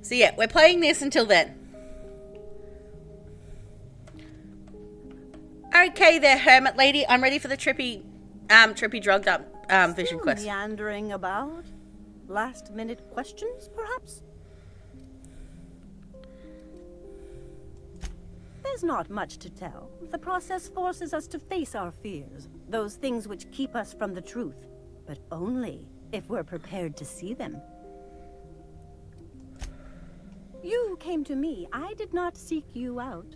So yeah, we're playing this until then. Okay there, hermit lady. I'm ready for the trippy drugged up vision Still quest. meandering about? Last minute questions, perhaps? There's not much to tell. The process forces us to face our fears, those things which keep us from the truth, but only if we're prepared to see them. You came to me. I did not seek you out.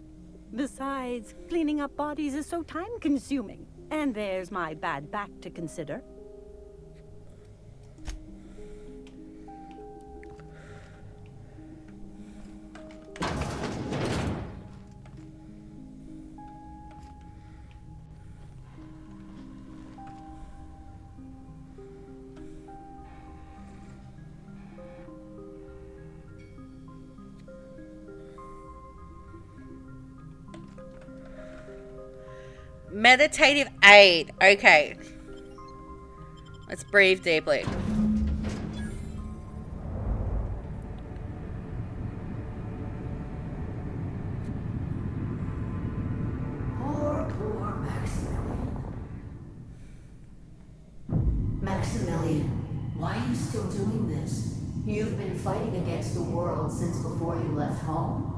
Besides, cleaning up bodies is so time-consuming. And there's my bad back to consider. Meditative aid. Okay. Let's breathe deeply. Poor Maximilian. Maximilian, why are you still doing this? You've been fighting against the world since before you left home.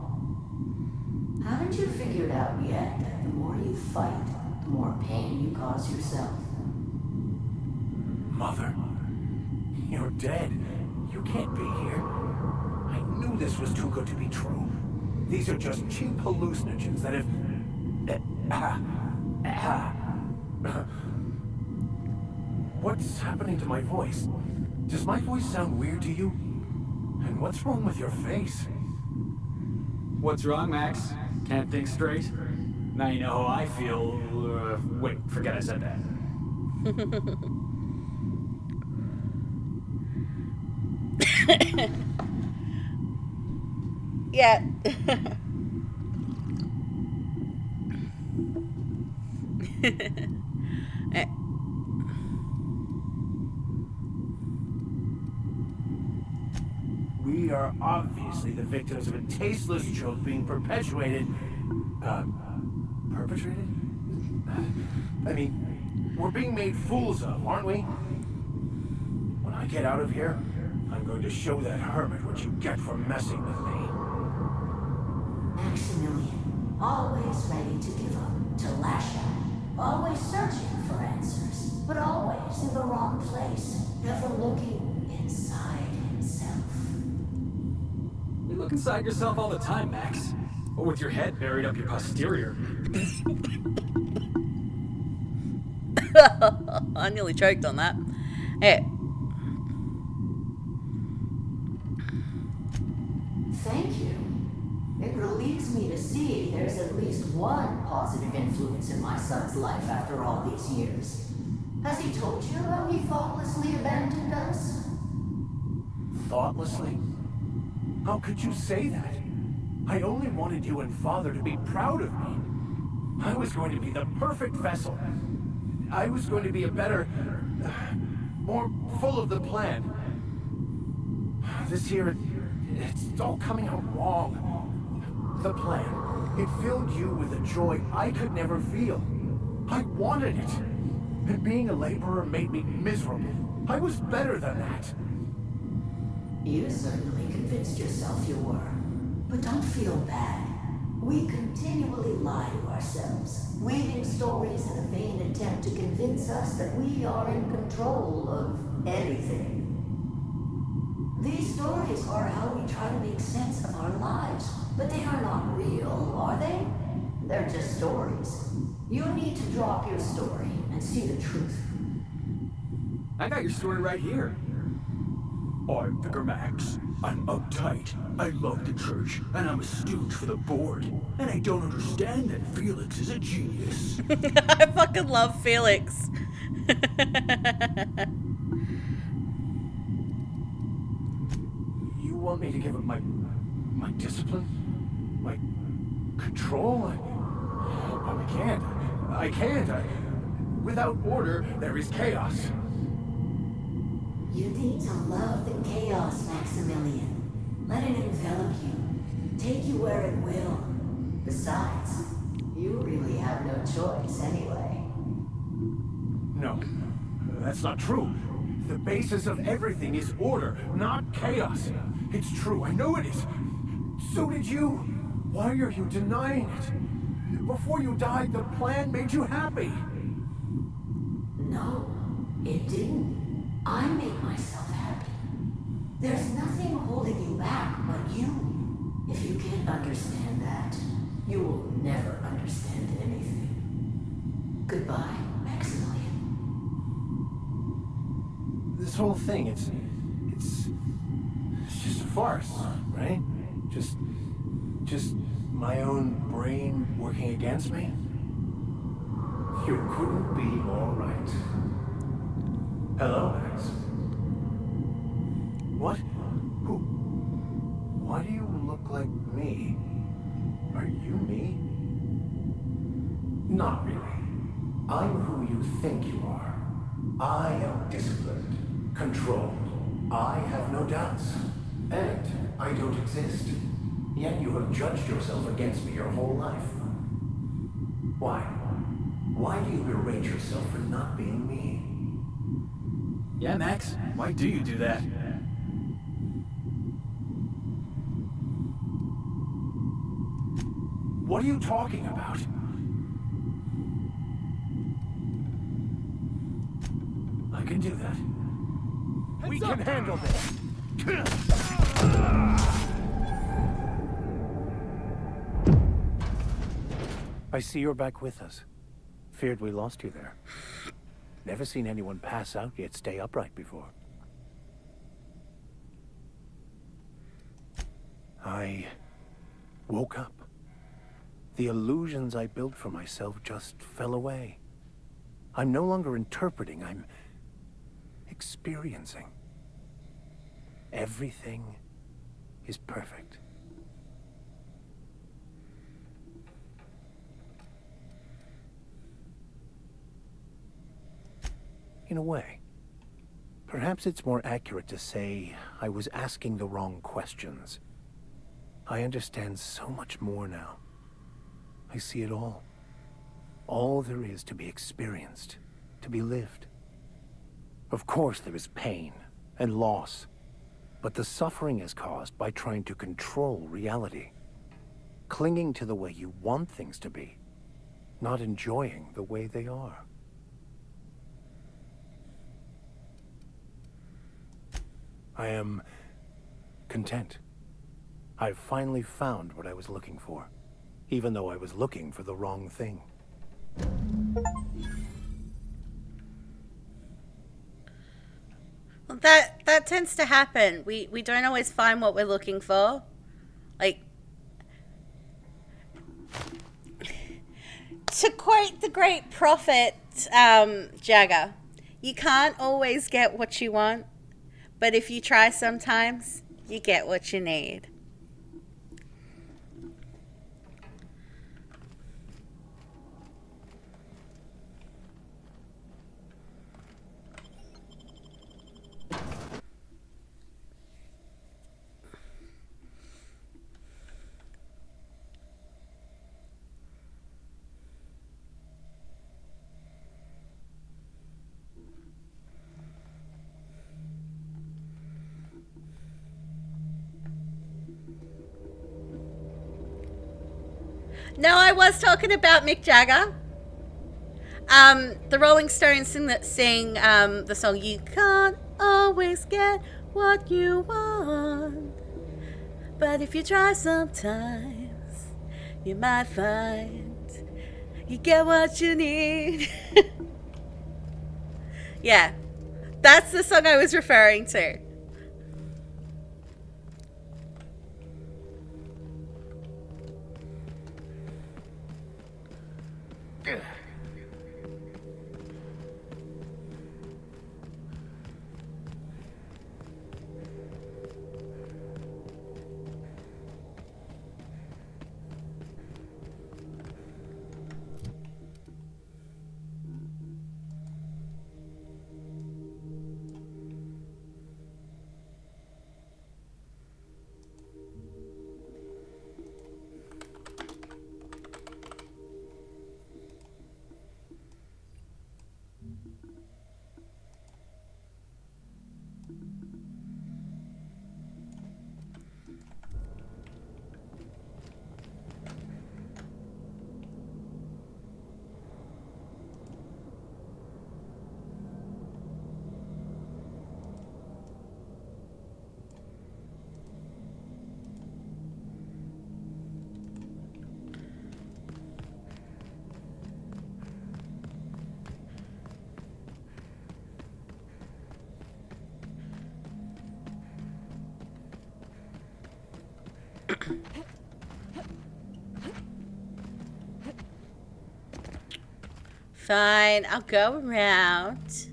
Haven't you figured out yet that the more you fight, the more pain you cause yourself? Mother, you're dead. You can't be here. I knew this was too good to be true. These are just cheap hallucinogens that have... What's happening to my voice? Does my voice sound weird to you? And what's wrong with your face? What's wrong, Max? Can't think straight? Now you know how I feel. Wait, forget I said that. Yeah. We are obviously the victims of a tasteless joke being perpetuated. Perpetrated? I mean, we're being made fools of, aren't we? When I get out of here, I'm going to show that hermit what you get for messing with me. Maximilian, always ready to give up, to lash out, always searching for answers, but always in the wrong place, never looking inside himself. You look inside yourself all the time, Max. Or with your head buried up your posterior. I nearly choked on that. Hey. Thank you. It relieves me to see there's at least one positive influence in my son's life after all these years. Has he told you how he thoughtlessly abandoned us? Thoughtlessly? How could you say that? I only wanted you and Father to be proud of me. I was going to be the perfect vessel. I was going to be a better, more full of the plan. This here, it's all coming out wrong. The plan, it filled you with a joy I could never feel. I wanted it. And being a laborer made me miserable. I was better than that. You certainly convinced yourself you were. But don't feel bad. We continually lie to ourselves, weaving stories in a vain attempt to convince us that we are in control of anything. These stories are how we try to make sense of our lives, but they are not real, are they? They're just stories. You need to drop your story and see the truth. I got your story right here. I'm Vicar Max. I'm uptight. I love the church, and I'm a stooge for the board. And I don't understand that Felix is a genius. I fucking love Felix. You want me to give up my discipline? My control? I can't. I can't. Without order, there is chaos. You need to love the chaos, Maximilian. Let it envelop take you where it will. Besides, you really have no choice anyway. No, that's not true. The basis of everything is order, not chaos. It's true, I know it is. So did you. Why are you denying it? Before you died, the plan made you happy. No, it didn't. I made myself happy. There's nothing holding you back but you. If you can't understand that, you will never understand anything. Goodbye, Maximilian. This whole thing, it's just a farce, right? Just my own brain working against me? You couldn't be more right. Hello, Max. What? Who? Why do you look like me? Are you me? Not really. I'm who you think you are. I am disciplined, controlled. I have no doubts. And I don't exist. Yet you have judged yourself against me your whole life. Why? Why do you berate yourself for not being me? Yeah, Max, why do you do that? What are you talking about? I can do that. We can handle this. I see you're back with us. Feared we lost you there. Never seen anyone pass out yet stay upright before. I woke up. The illusions I built for myself just fell away. I'm no longer interpreting, I'm experiencing. Everything is perfect. In a way. Perhaps it's more accurate to say I was asking the wrong questions. I understand so much more now. I see it all. All there is to be experienced, to be lived. Of course there is pain and loss, but the suffering is caused by trying to control reality. Clinging to the way you want things to be, not enjoying the way they are. I am content. I've finally found what I was looking for, even though I was looking for the wrong thing. Well, that tends to happen. We don't always find what we're looking for. Like, to quote the great prophet Jagger, you can't always get what you want, but if you try sometimes, you get what you need. No, I was talking about Mick Jagger. The Rolling Stones sing the song "You Can't Always Get What You Want, but if you try sometimes, you might find you get what you need." Yeah, that's the song I was referring to. Fine, I'll go around.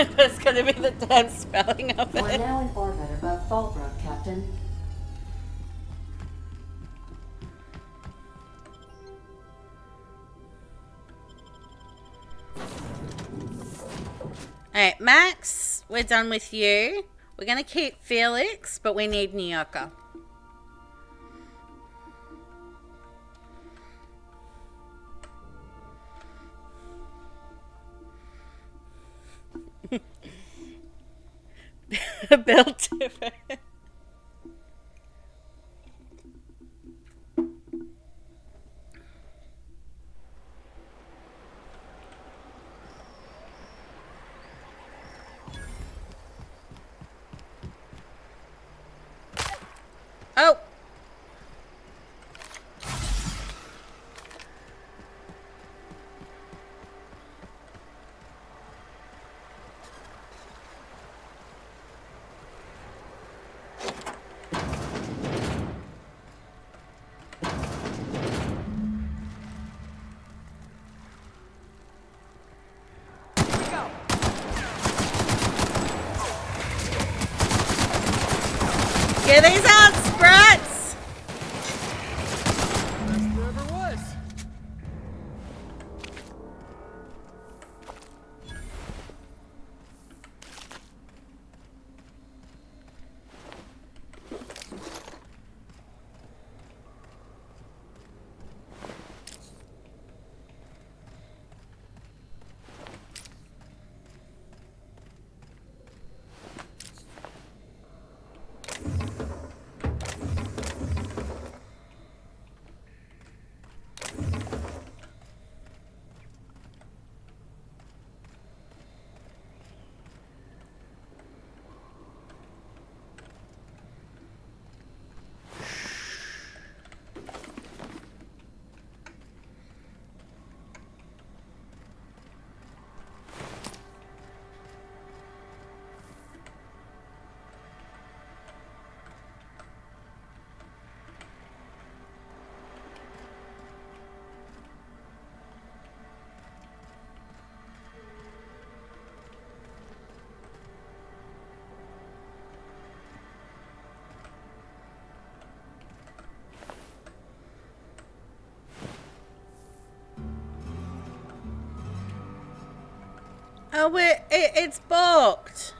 It's gonna be the damn spelling of We're it. now in orbit above Fallbrook, Captain. Alright, Max, we're done with you. We're gonna keep Felix, but we need New Yorker. Built different. Oh! Get these out, Sprats! Best there ever was. Oh, it's booked.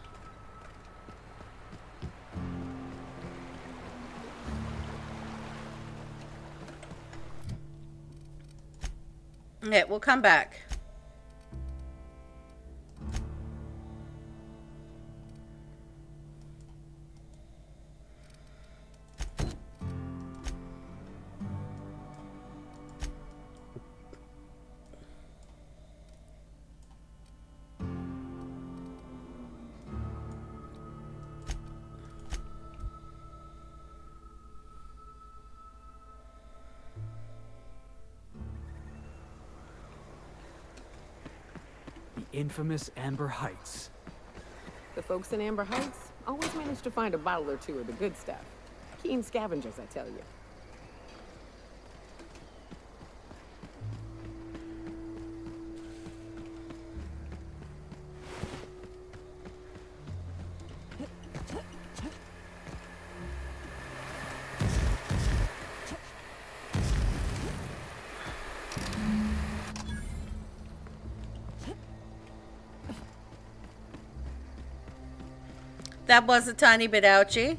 Okay, we'll come back. infamous Amber Heights. The folks in Amber Heights always manage to find a bottle or two of the good stuff. Keen scavengers, I tell you. That was a tiny bit ouchy.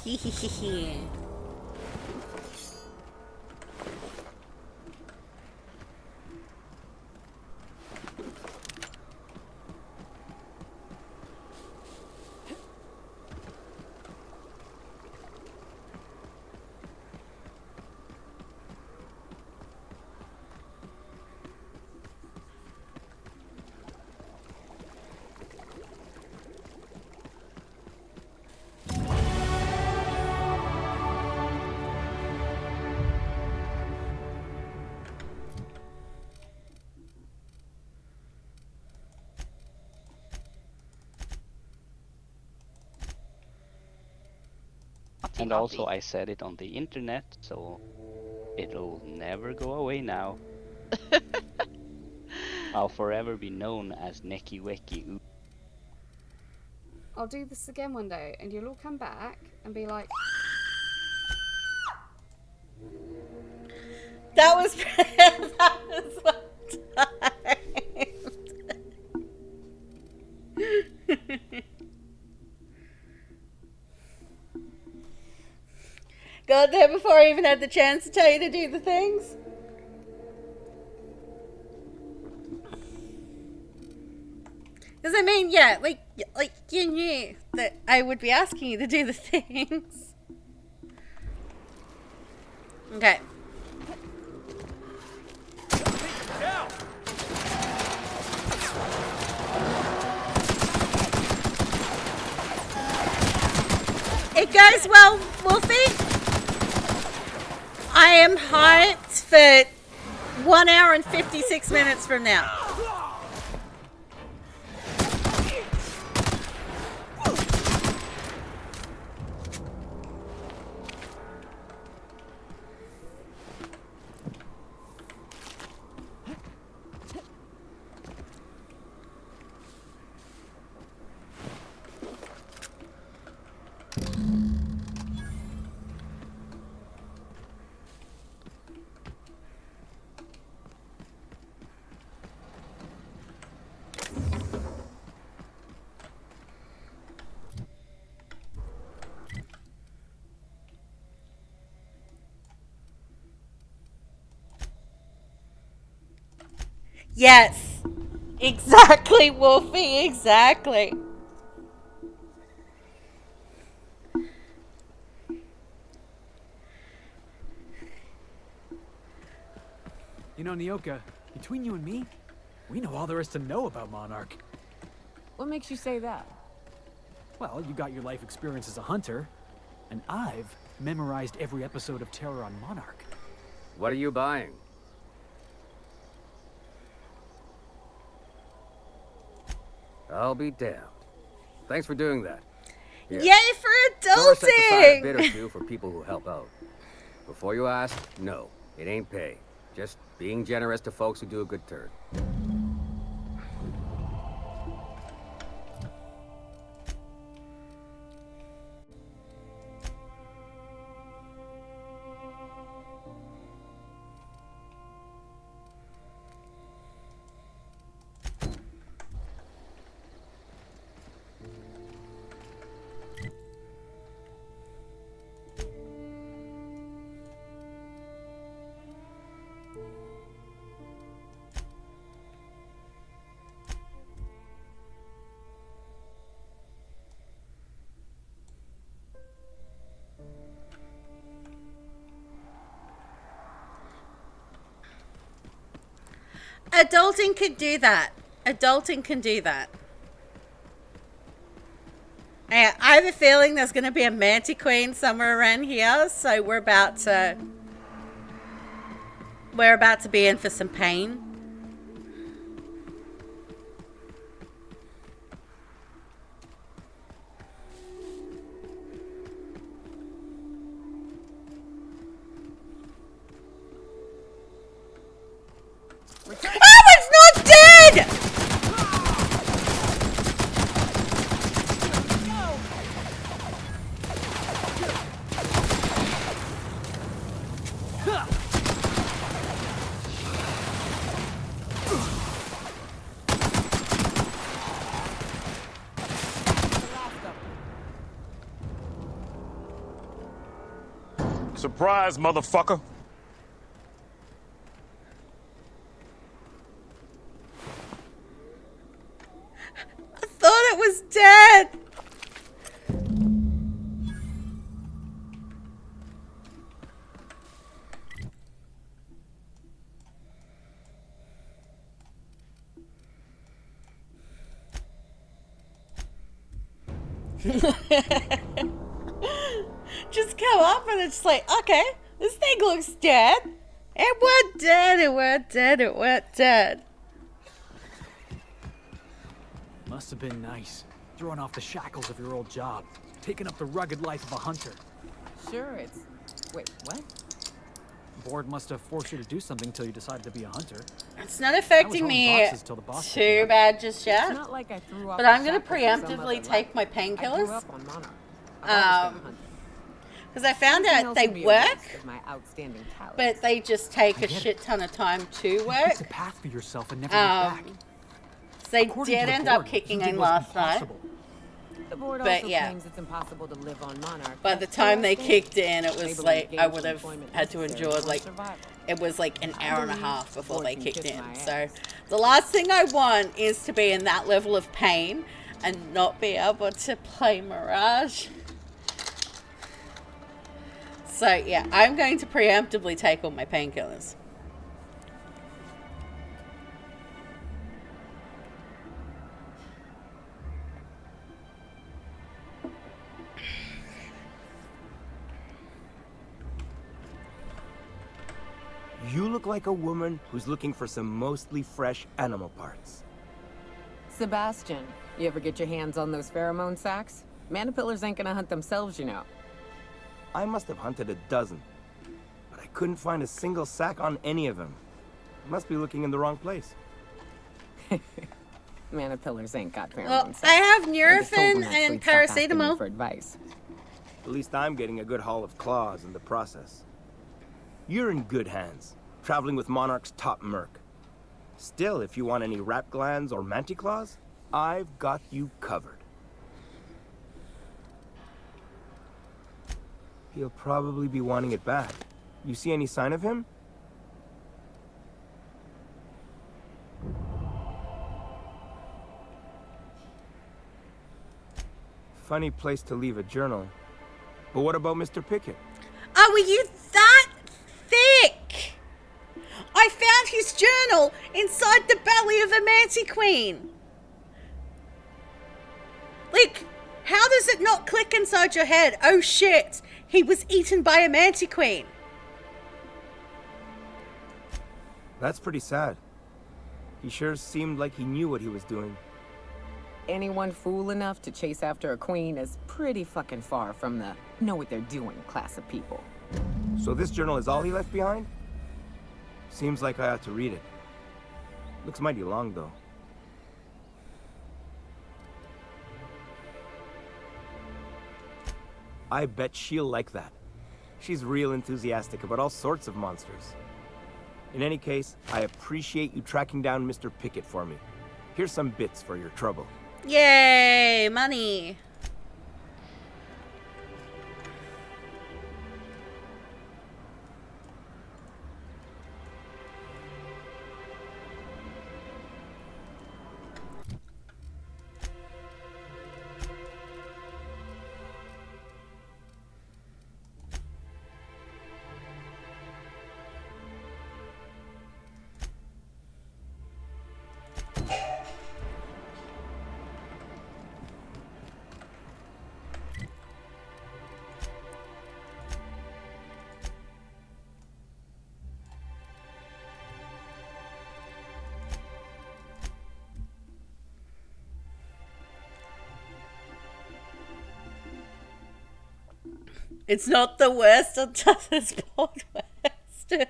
Hehehe. And also I said it on the internet, so it'll never go away now. I'll forever be known as Neki Weki. I'll do this again one day and you'll all come back and be like, That was that was what timed. Got there before I even had the chance to tell you to do the things. Because I mean, yeah, like you knew that I would be asking you to do the things. Okay. It goes well, Wolfie. I am hyped for 1 hour and 56 minutes from now. Yes. Exactly, Wolfie. Exactly. You know, Nyoka, between you and me, We know all there is to know about Monarch. What makes you say that? Well, you got your life experience as a hunter, and I've memorized every episode of Terror on Monarch. What are you buying? I'll be damned. Thanks for doing that. Here. Yay for Nora sets aside a bit or adulting! two for people who help out. Before you ask, no, it ain't pay. Just being generous to folks who do a good turn. Adulting can do that. Adulting can do that. And I have a feeling there's going to be a Mantiqueen somewhere around here, so we're about to be in for some pain. Oh, it's not dead! Surprise, motherfucker. I thought it was dead. Just come up and it's like, okay, this thing looks dead. It went dead, it went dead, it went dead. Must have been nice, throwing off the shackles of your old job, taking up the rugged life of a hunter. Sure, it's... Wait, what? Board must have forced you to do something until you decided to be a hunter. It's not affecting me too bad just yet. It's not like I threw off But the I'm going to shackles of some preemptively other take my life. I grew painkillers. up on Monarch. I've always been a hunter. Because I found Nothing out else they can be a waste work, of my outstanding talents. but they just take a shit ton of time to work. It's a path for yourself and never look back. So they According to did the end board, up kicking you did in what's last night. impossible. The board But also yeah. claims it's impossible to live on Monarch. By the That's time they interesting. kicked in, it was Labeling like I gainful would have employment had to necessary endure for like survival. it was like an I hour and a believe half before board they can kicked kiss in. my So ass. the last thing I want is to be in that level of pain and not be able to play Mirage. So yeah, I'm going to preemptively take all my painkillers. You look like a woman who's looking for some mostly fresh animal parts. Sebastian, you ever get your hands on those pheromone sacs? Manipillars ain't gonna hunt themselves, you know. I must have hunted a dozen, but I couldn't find a single sack on any of them. Must be looking in the wrong place. Manipillars ain't got pheromone Well, sacs. I have I just told them Nurofen that, so and he'd stop asking me paracetamol. for advice. At least I'm getting a good haul of claws in the process. You're in good hands, traveling with Monarch's top merc. Still, if you want any rat glands or manticlaws, I've got you covered. He'll probably be wanting it back. You see any sign of him? Funny place to leave a journal. But what about Mr. Pickett? Oh, were you that thick? I I found his journal inside the belly of a mantiqueen. Like, how does it not click inside your head? Oh shit, he was eaten by a mantiqueen. That's pretty sad. He sure seemed like he knew what he was doing. Anyone fool enough to chase after a queen is pretty fucking far from the know what they're doing class of people. So this journal is all he left behind? Seems like I ought to read it. Looks mighty long, though. I bet she'll like that. She's real enthusiastic about all sorts of monsters. In any case, I appreciate you tracking down Mr. Pickett for me. Here's some bits for your trouble. Yay, money. It's not the worst until this podcast.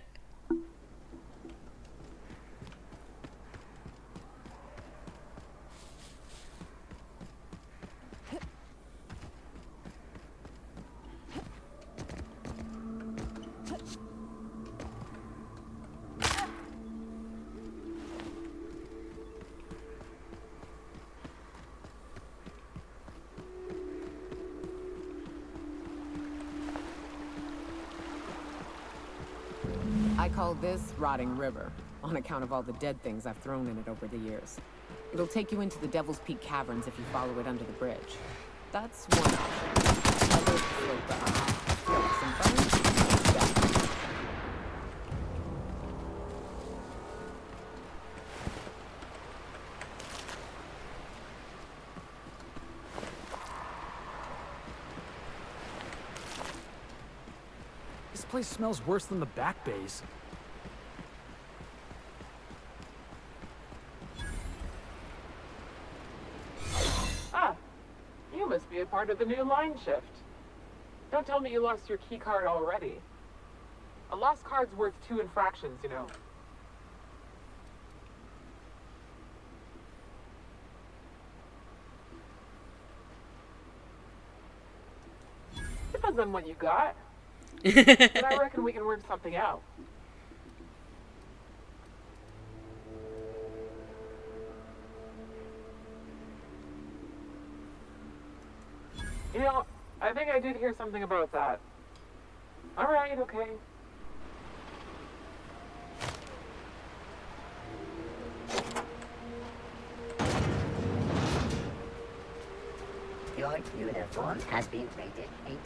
I call this Rotting River, on account of all the dead things I've thrown in it over the years. It'll take you into the Devil's Peak Caverns if you follow it under the bridge. That's one option. Others float behind. Feel like some fun? Yeah. This place smells worse than the back bays. Ah, you must be a part of the new line shift. Don't tell me you lost your key card already. A lost card's worth 2 infractions, you know. Depends on what you got. But I reckon we can work something out. You know, I think I did hear something about that. Alright, okay. Your uniform has been rated 80%.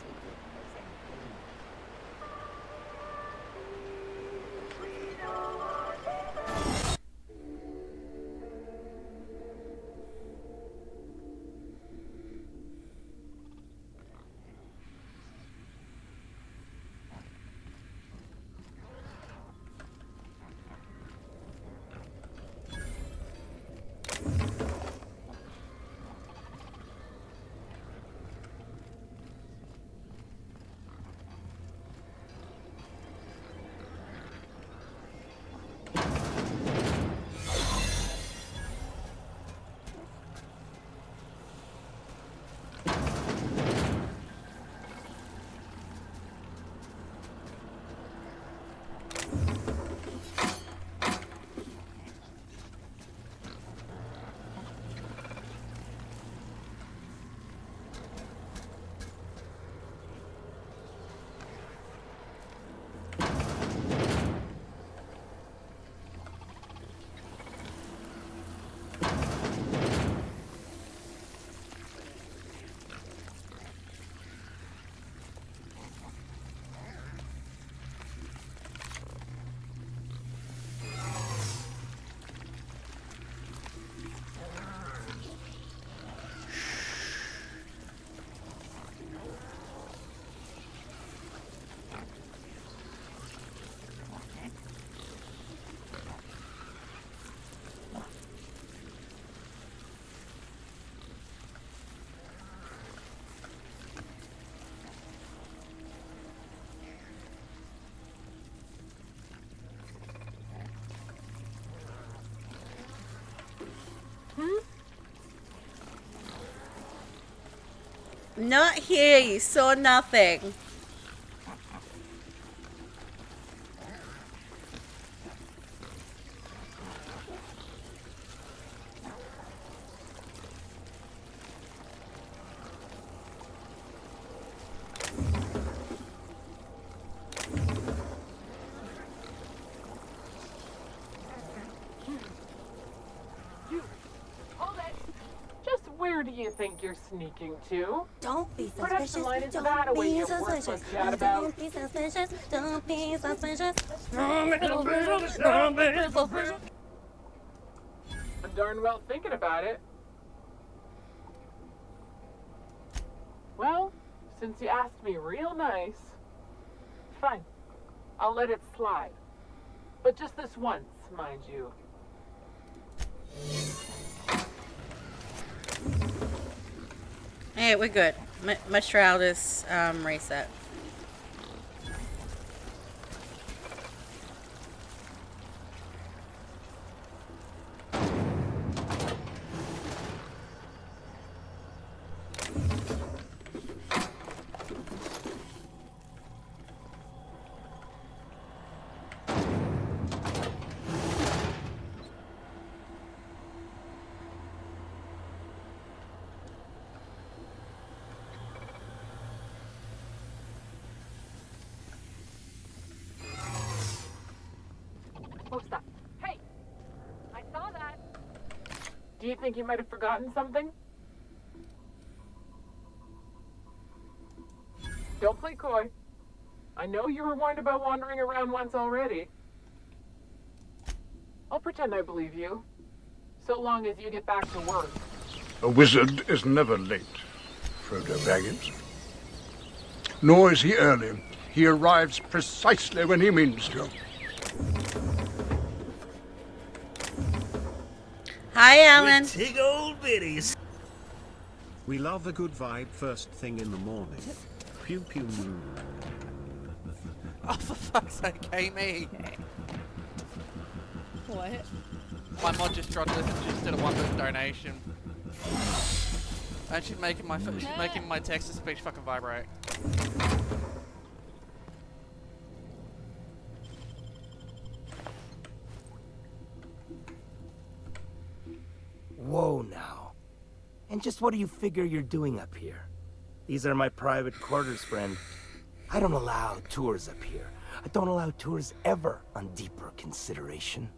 Not here, you saw nothing. Where do you think you're sneaking to? Don't be Production suspicious. line into Don't that away be you worthless suspicious. chat about. Don't be suspicious. Don't be suspicious. I'm darn well thinking about it. Well, since you asked me real nice, fine. I'll let it slide. But just this once, mind you. Hey, we're good. My shroud is reset. Oh, stop. Hey! I saw that. Do you think you might have forgotten something? Don't play coy. I know you were warned about wandering around once already. I'll pretend I believe you. So long as you get back to work. A wizard is never late, Frodo Baggins. Nor is he early. He arrives precisely when he means to. Hi, Alan. Tig old biddies. We love a good vibe first thing in the morning. Pew pew. Oh, for fuck's sake, Amy. What? My mod just tried to listen, just did a $1 donation. And she's making my text to speech fucking vibrate. Whoa now. And just what do you figure you're doing up here? These are my private quarters, friend. I don't allow tours up here. I don't allow tours ever on deeper consideration.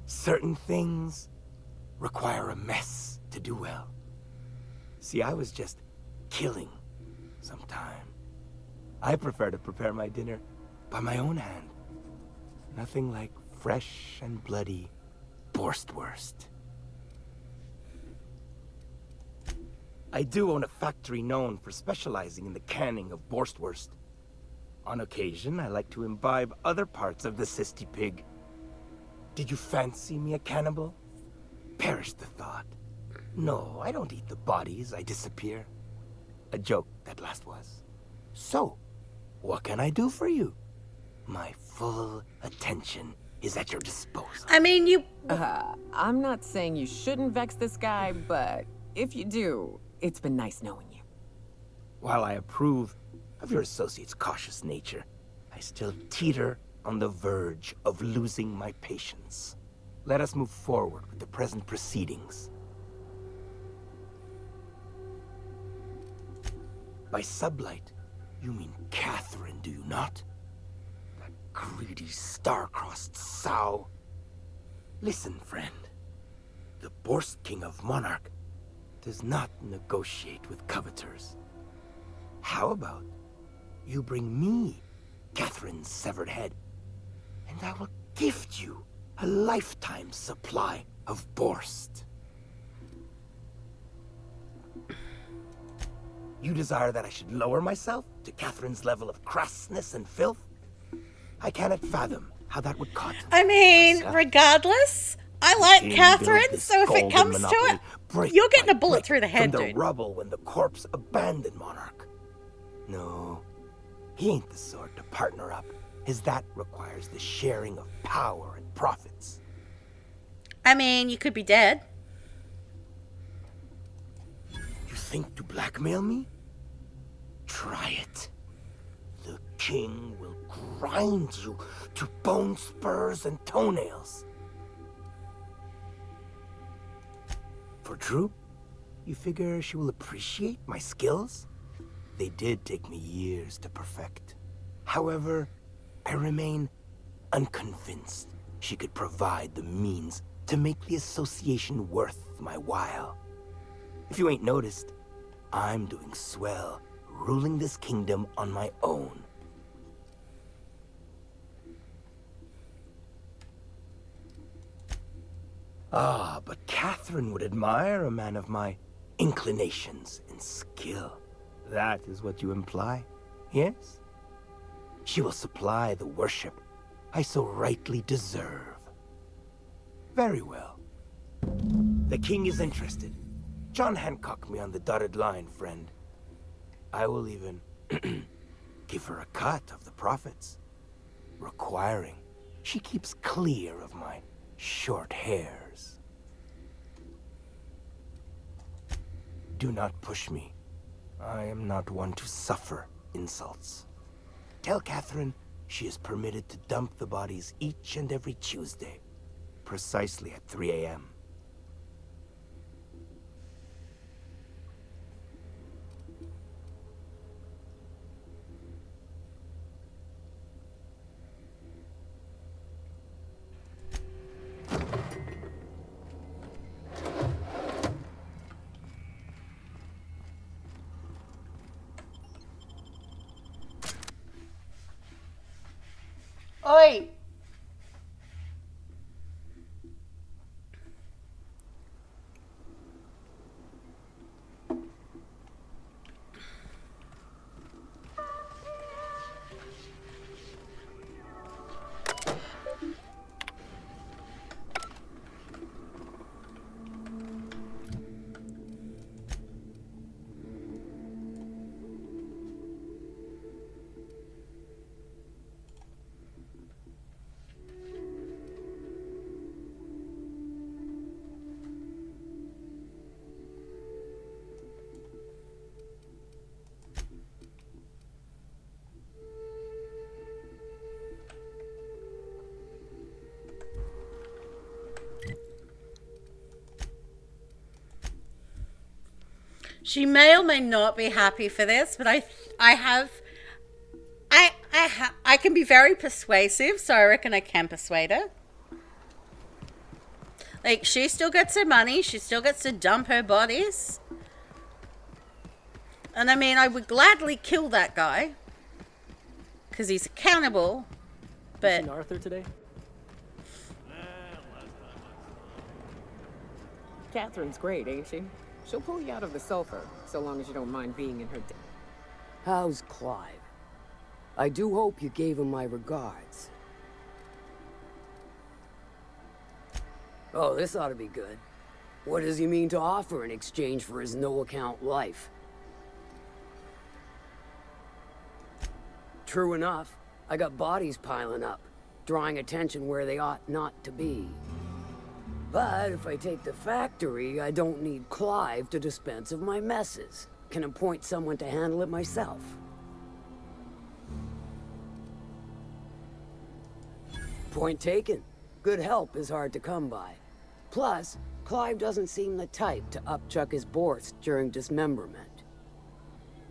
Certain things require a mess to do well. See, I was just killing sometime. I prefer to prepare my dinner by my own hand. Nothing like fresh and bloody Boarst. I do own a factory known for specializing in the canning of Boarst. On occasion, I like to imbibe other parts of the cysty pig. Did you fancy me a cannibal? Perish the thought. No, I don't eat the bodies, I disappear. A joke, that last was. So, what can I do for you? My full attention is at your disposal. I mean, you... I'm not saying you shouldn't vex this guy, but if you do, it's been nice knowing you. While I approve of your associate's cautious nature, I still teeter on the verge of losing my patience. Let us move forward with the present proceedings. By sublight, you mean Catherine, do you not? That greedy, star-crossed sow. Listen, friend. The Boarst King of Monarch does not negotiate with coveters. How about you bring me Catherine's severed head, and I will gift you a lifetime supply of Boarst. You desire that I should lower myself to Catherine's level of crassness and filth? I cannot fathom how that would cut. I mean, regardless, I like Catherine, so if it comes to it, you're getting a bullet through the head, from the dude. rubble when the corpse abandoned Monarch. No, he ain't the sort to partner up, as that requires the sharing of power and profits. I mean, you could be dead. think to blackmail me? Try it. The king will grind you to bone spurs and toenails. For true? You figure she will appreciate my skills? They did take me years to perfect. However, I remain unconvinced she could provide the means to make the association worth my while. If you ain't noticed, I'm doing swell, ruling this kingdom on my own. Ah, but Catherine would admire a man of my inclinations and skill. That is what you imply, yes? She will supply the worship I so rightly deserve. Very well. The king is interested. John Hancock me on the dotted line, friend. I will even give her a cut of the profits, requiring she keeps clear of my short hairs. Do not push me. I am not one to suffer insults. Tell Catherine she is permitted to dump the bodies each and every Tuesday, precisely at 3 a.m. Oi! She may or may not be happy for this, but I can be very persuasive, so I reckon I can persuade her. Like, she still gets her money, she still gets to dump her bodies. And I mean, I would gladly kill that guy, because he's accountable, but... Seen Arthur today? Catherine's great, ain't she? She'll pull you out of the sulfur, so long as you don't mind being in her debt. How's Clive? I do hope you gave him my regards. Oh, this ought to be good. What does he mean to offer in exchange for his no-account life? True enough, I got bodies piling up, drawing attention where they ought not to be. But if I take the factory, I don't need Clive to dispense of my messes. Can appoint someone to handle it myself. Point taken. Good help is hard to come by. Plus, Clive doesn't seem the type to upchuck his Boarst during dismemberment.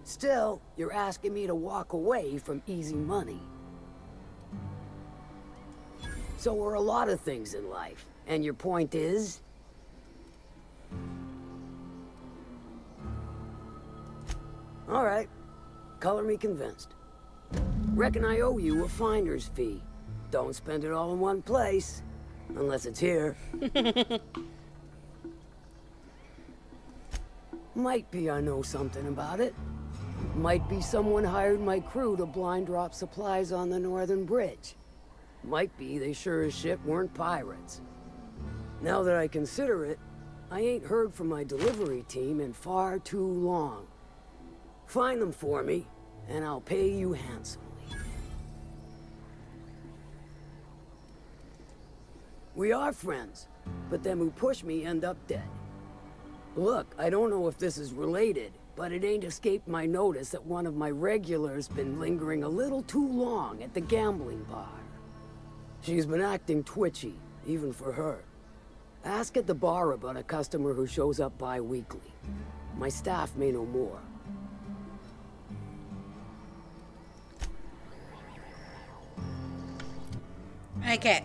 Still, you're asking me to walk away from easy money. So are a lot of things in life. And your point is? All right. Color me convinced. Reckon I owe you a finder's fee. Don't spend it all in one place. Unless it's here. Might be I know something about it. Might be someone hired my crew to blind drop supplies on the northern bridge. Might be they sure as shit weren't pirates. Now that I consider it, I ain't heard from my delivery team in far too long. Find them for me, and I'll pay you handsomely. We are friends, but them who push me end up dead. Look, I don't know if this is related, but it ain't escaped my notice that one of my regulars been lingering a little too long at the gambling bar. She's been acting twitchy, even for her. Ask at the bar about a customer who shows up bi-weekly. My staff may know more. Okay.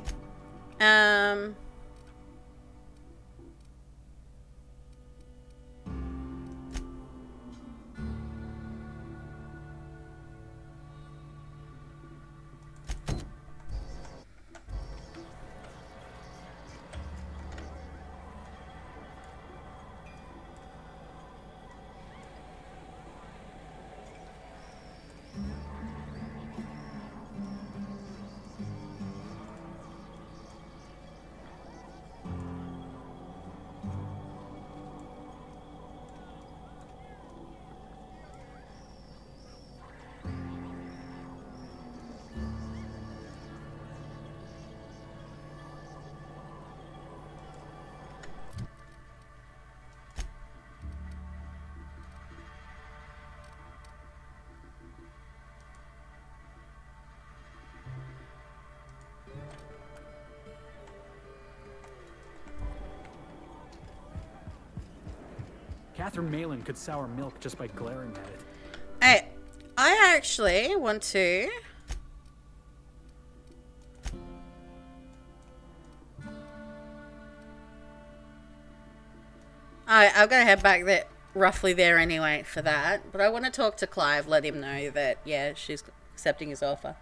Catherine Malin could sour milk just by glaring at it. Hey, I actually want to... I'm going to head back there, roughly there anyway for that. But I want to talk to Clive, let him know that, yeah, she's accepting his offer.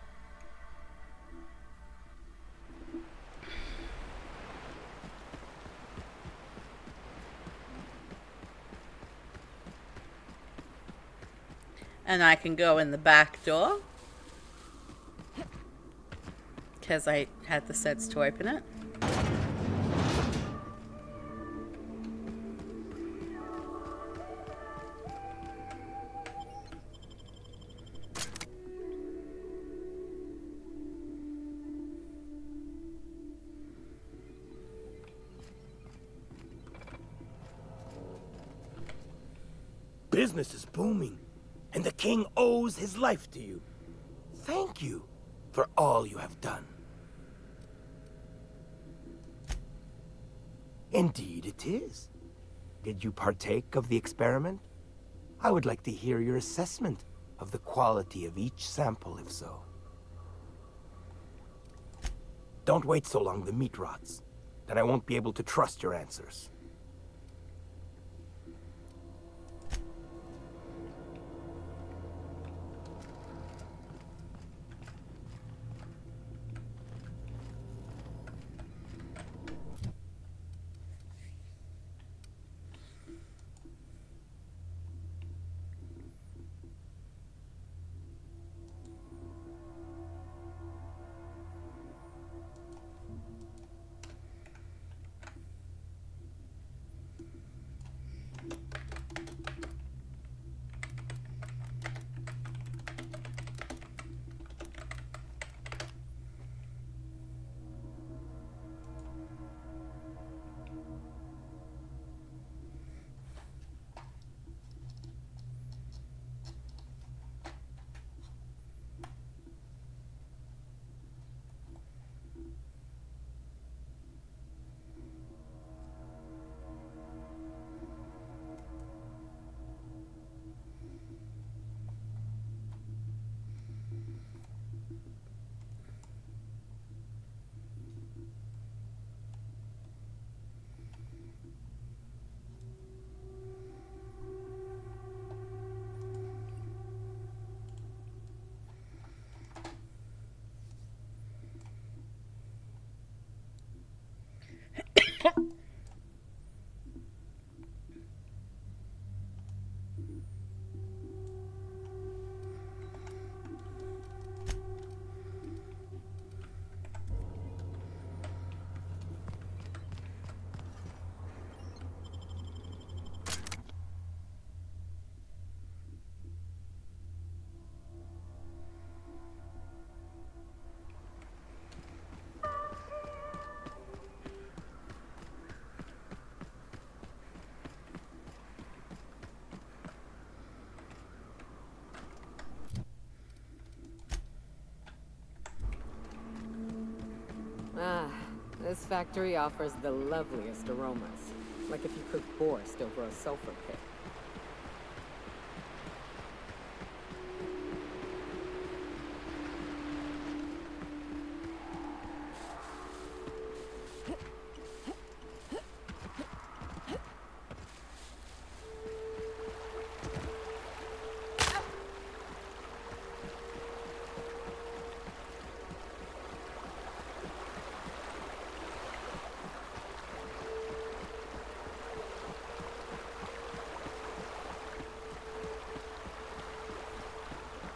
And I can go in the back door. Because I had the sets to open it. Business is booming, and the king owes his life to you. Thank you for all you have done. Indeed it is. Did you partake of the experiment? I would like to hear your assessment of the quality of each sample, if so. Don't wait so long the meat rots. Then I won't be able to trust your answers. This factory offers the loveliest aromas, like if you cook Boarst over a sulfur pit.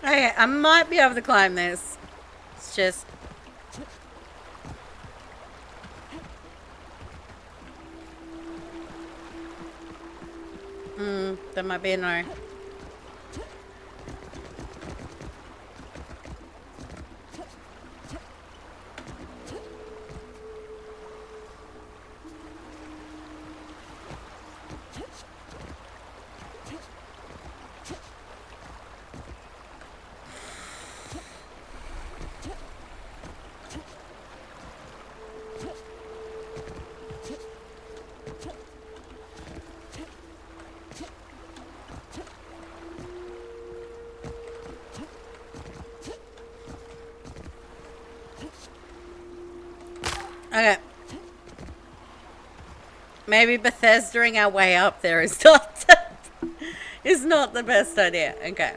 Okay, I might be able to climb this. It's just... that might be a no. Okay. Maybe Bethesdaing our way up there is not is not the best idea. Okay.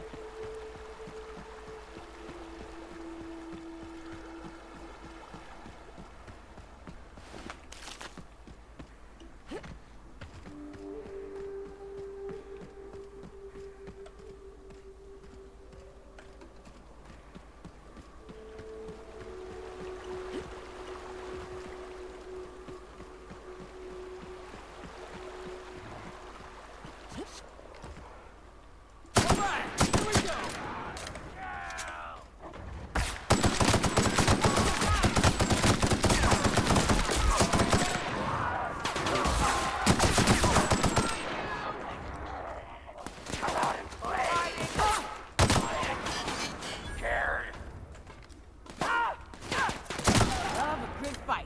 Love a good fight.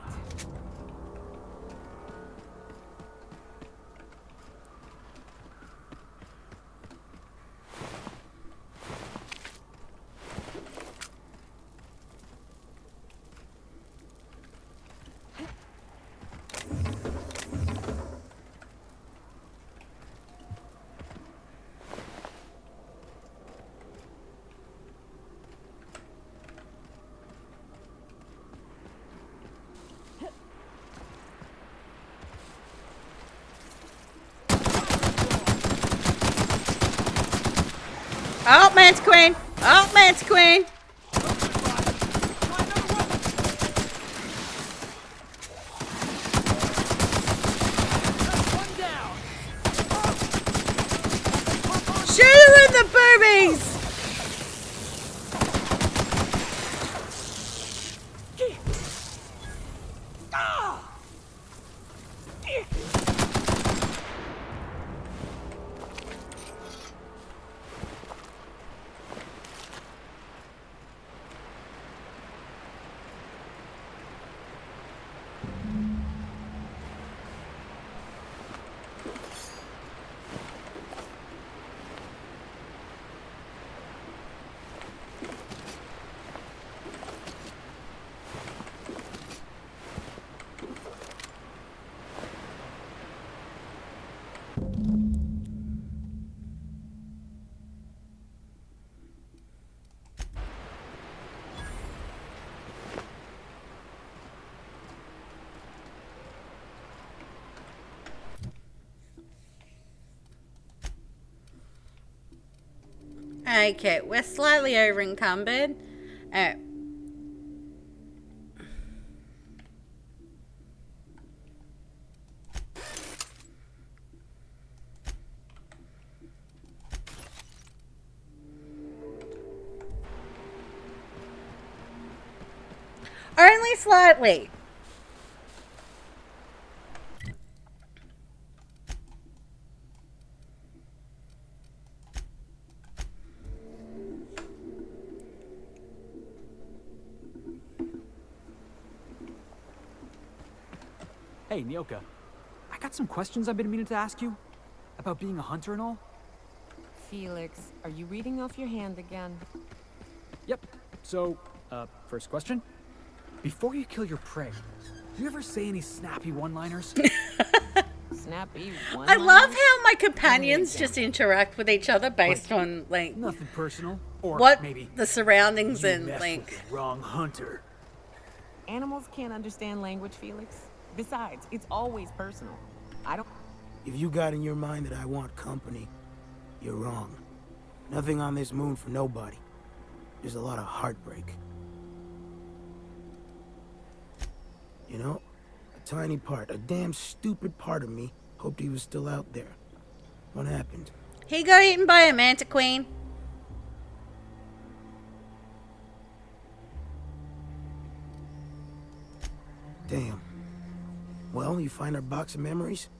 Oh, Man's Queen! Oh, Man's Queen! Shoot her in the boobies! Okay, we're slightly over encumbered. Oh. Only slightly. Hey, Nyoka. I got some questions I've been meaning to ask you. About being a hunter and all. Felix, are you reading off your hand again? Yep. So, first question. Before you kill your prey, do you ever say any snappy one-liners? Snappy I love how my companions just interact with each other based on, like... Nothing personal. Or what maybe the surroundings you and, messed like... with the wrong hunter. Animals can't understand language, Felix. Besides, it's always personal. I don't... If you got in your mind that I want company, you're wrong. Nothing on this moon for nobody. There's a lot of heartbreak. You know, a tiny part, a damn stupid part of me hoped he was still out there. What happened? He got eaten by a manta queen. Damn. Well, you find our box of memories?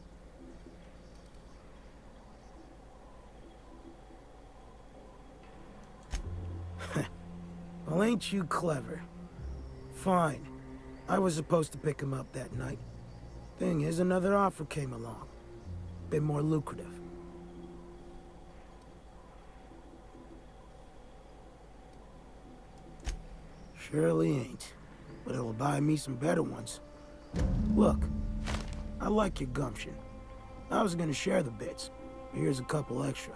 Well, ain't you clever? Fine. I was supposed to pick him up that night. Thing is, another offer came along. Bit more lucrative. Surely ain't. But it'll buy me some better ones. Look, I like your gumption. I was gonna share the bits. Here's a couple extra.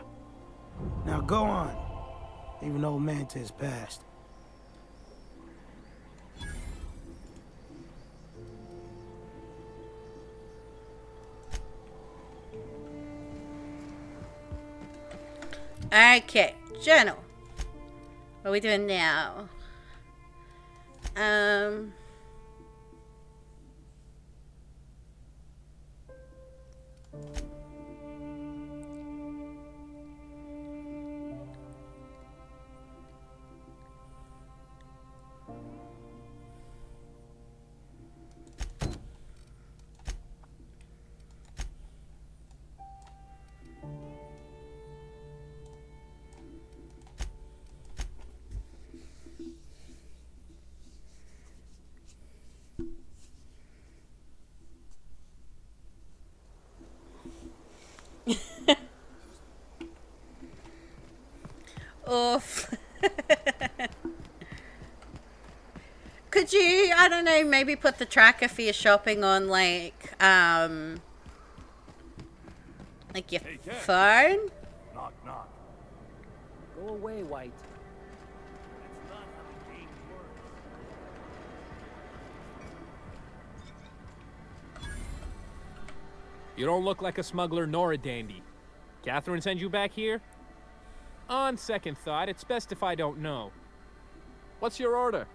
Now go on. Even old Manta's passed. Okay, journal. What are we doing now? Oof. Could you, I don't know, maybe put the tracker for your shopping on like your phone? Knock, knock. Go away, White. That's not how the game works. You don't look like a smuggler nor a dandy. Catherine sends you back here? On second thought, it's best if I don't know. What's your order?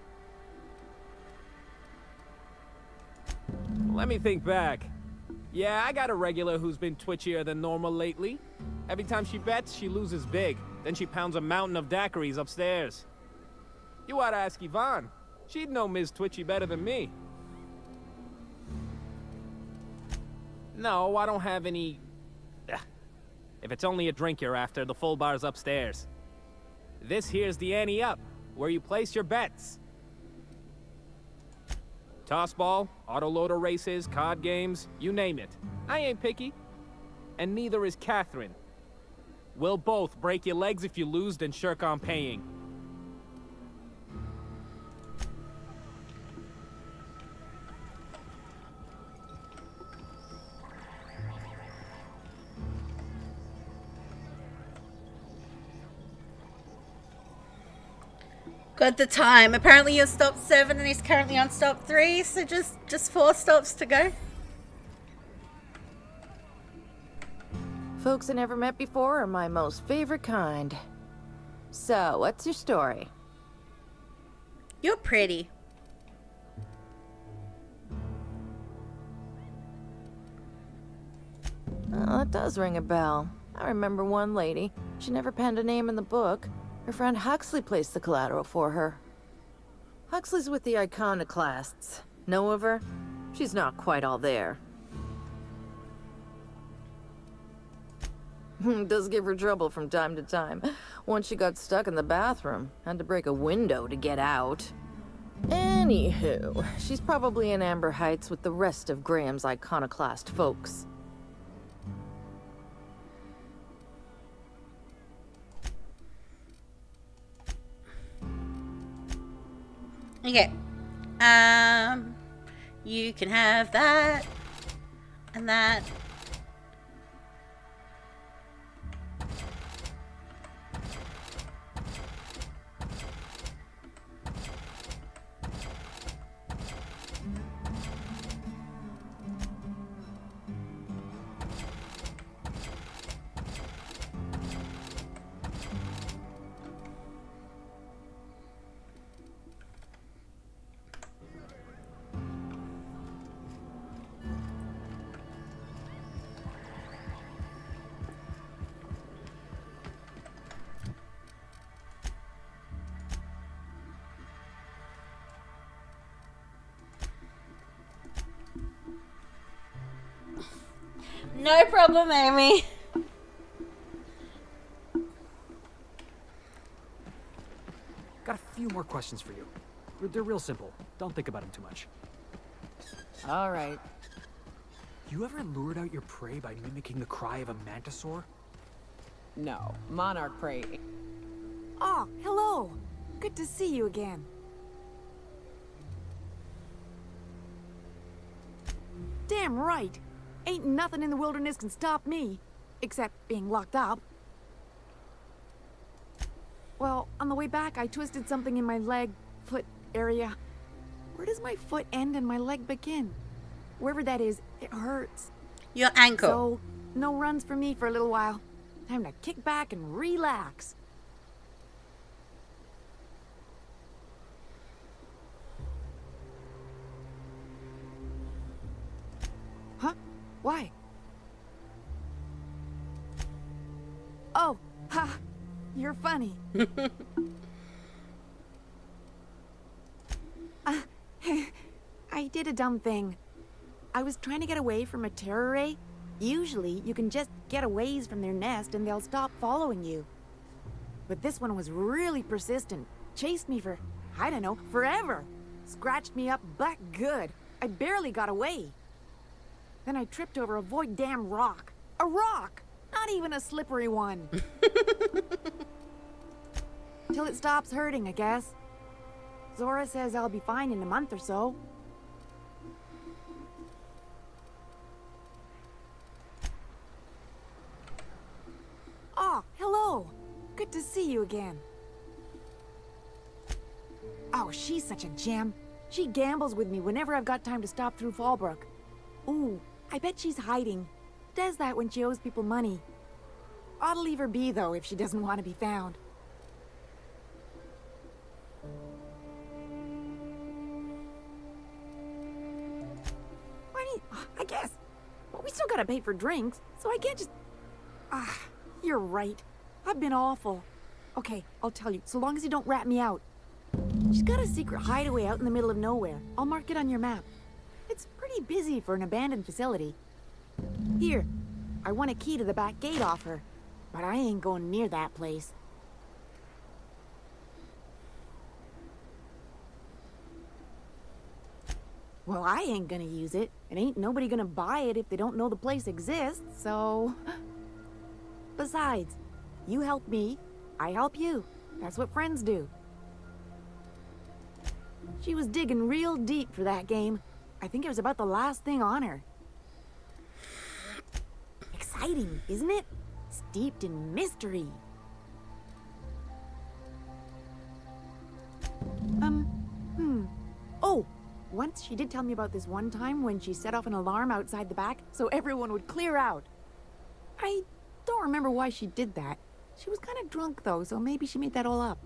Let me think back. Yeah, I got a regular who's been twitchier than normal lately. Every time she bets, she loses big. Then she pounds a mountain of daiquiris upstairs. You ought to ask Yvonne. She'd know Ms. Twitchy better than me. No, I don't have any... If it's only a drink you're after, the full bar's upstairs. This here's the ante up, where you place your bets. Tossball, autoloader races, card games, you name it. I ain't picky. And neither is Catherine. We'll both break your legs if you lose, then shirk on paying. Got the time. Apparently you're stop 7 and he's currently on stop 3, so just 4 stops to go. Folks I never met before are my most favorite kind. So, what's your story? You're pretty. Oh, that does ring a bell. I remember one lady. She never penned a name in the book. Her friend Huxley placed the collateral for her. Huxley's with the Iconoclasts. Know of her? She's not quite all there. Does give her trouble from time to time. Once she got stuck in the bathroom. Had to break a window to get out. Anyway. Anywho, she's probably in Amber Heights with the rest of Graham's iconoclast folks. Okay. You can have that and that. No problem, Amy. Got a few more questions for you. They're real simple. Don't think about them too much. All right. You ever lured out your prey by mimicking the cry of a mantisaur? No, Monarch prey. Oh, hello. Good to see you again. Damn right. Ain't nothing in the wilderness can stop me. Except being locked up. Well, on the way back, I twisted something in my leg, foot area. Where does my foot end and my leg begin? Wherever that is, it hurts. Your ankle. So, no runs for me for a little while. Time to kick back and relax. Huh? Why? Oh, ha! You're funny. I did a dumb thing. I was trying to get away from a terror ray. Usually, you can just get a ways from their nest and they'll stop following you. But this one was really persistent. Chased me for, I don't know, forever. Scratched me up black good. I barely got away. Then I tripped over a void damn rock. A rock! Not even a slippery one. Till it stops hurting, I guess. Zora says I'll be fine in a month or so. Oh, hello. Good to see you again. Oh, she's such a gem. She gambles with me whenever I've got time to stop through Fallbrook. Ooh, I bet she's hiding. Does that when she owes people money. Ought to leave her be, though, if she doesn't want to be found. I guess. But we still gotta pay for drinks, so I can't just... Ah, you're right. I've been awful. Okay, I'll tell you, so long as you don't rat me out. She's got a secret hideaway out in the middle of nowhere. I'll mark it on your map. It's pretty busy for an abandoned facility. Here, I want a key to the back gate off her, but I ain't going near that place. Well, I ain't gonna use it, and ain't nobody gonna buy it if they don't know the place exists, so... Besides, you help me, I help you. That's what friends do. She was digging real deep for that game. I think it was about the last thing on her. Exciting, isn't it? Steeped in mystery. Oh! Once she did tell me about this one time when she set off an alarm outside the back so everyone would clear out. I don't remember why she did that. She was kind of drunk though, so maybe she made that all up.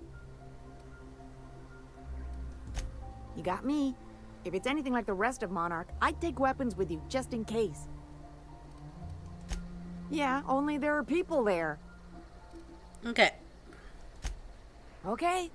You got me. If it's anything like the rest of Monarch, I'd take weapons with you just in case. Yeah, only there are people there. Okay. Okay.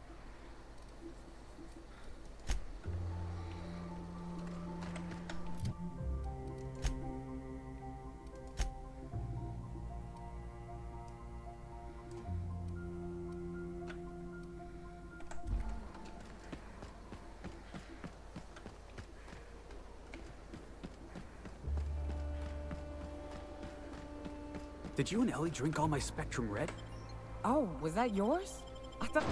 Did you and Ellie drink all my Spectrum Red? Oh, was that yours? I thought...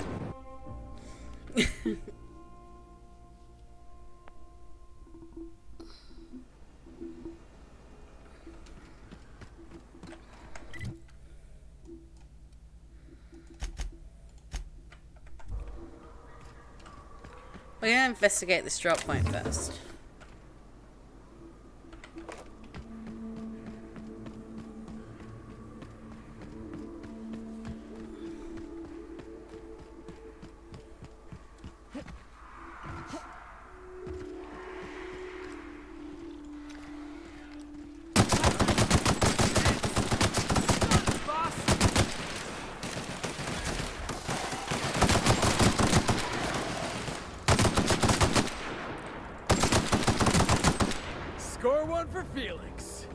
We're gonna investigate this drop point first. Score one for Felix.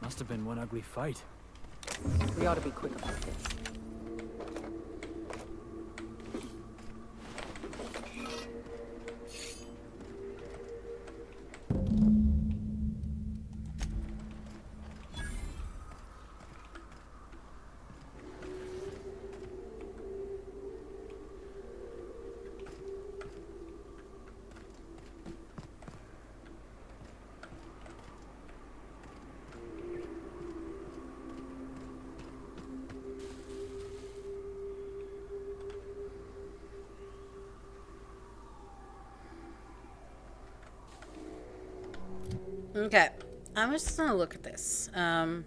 Must have been one ugly fight. We ought to be quick about this. Okay, I'm just gonna look at this. I'm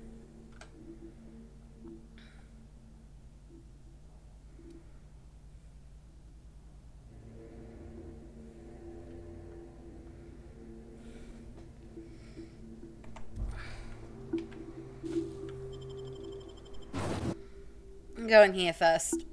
going here first.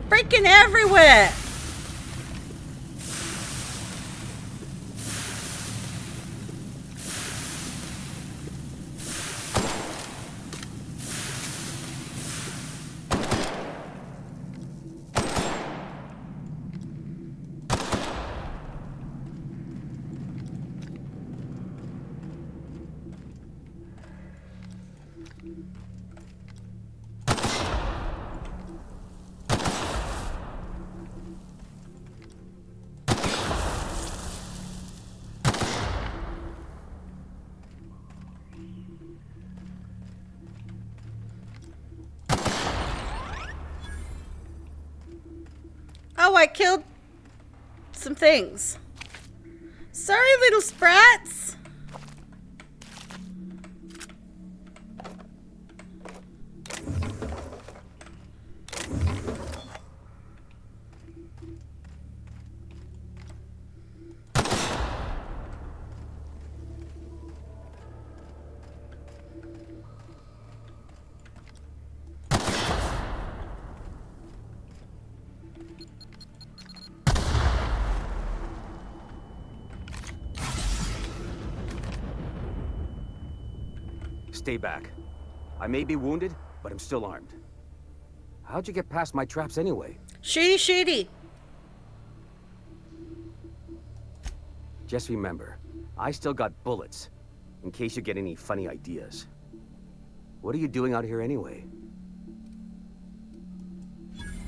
Freaking everywhere! Oh, I killed some things. Sorry, little sprats. Stay back. I may be wounded, but I'm still armed. How'd you get past my traps anyway? Shooty, shooty. Just remember, I still got bullets, in case you get any funny ideas. What are you doing out here anyway?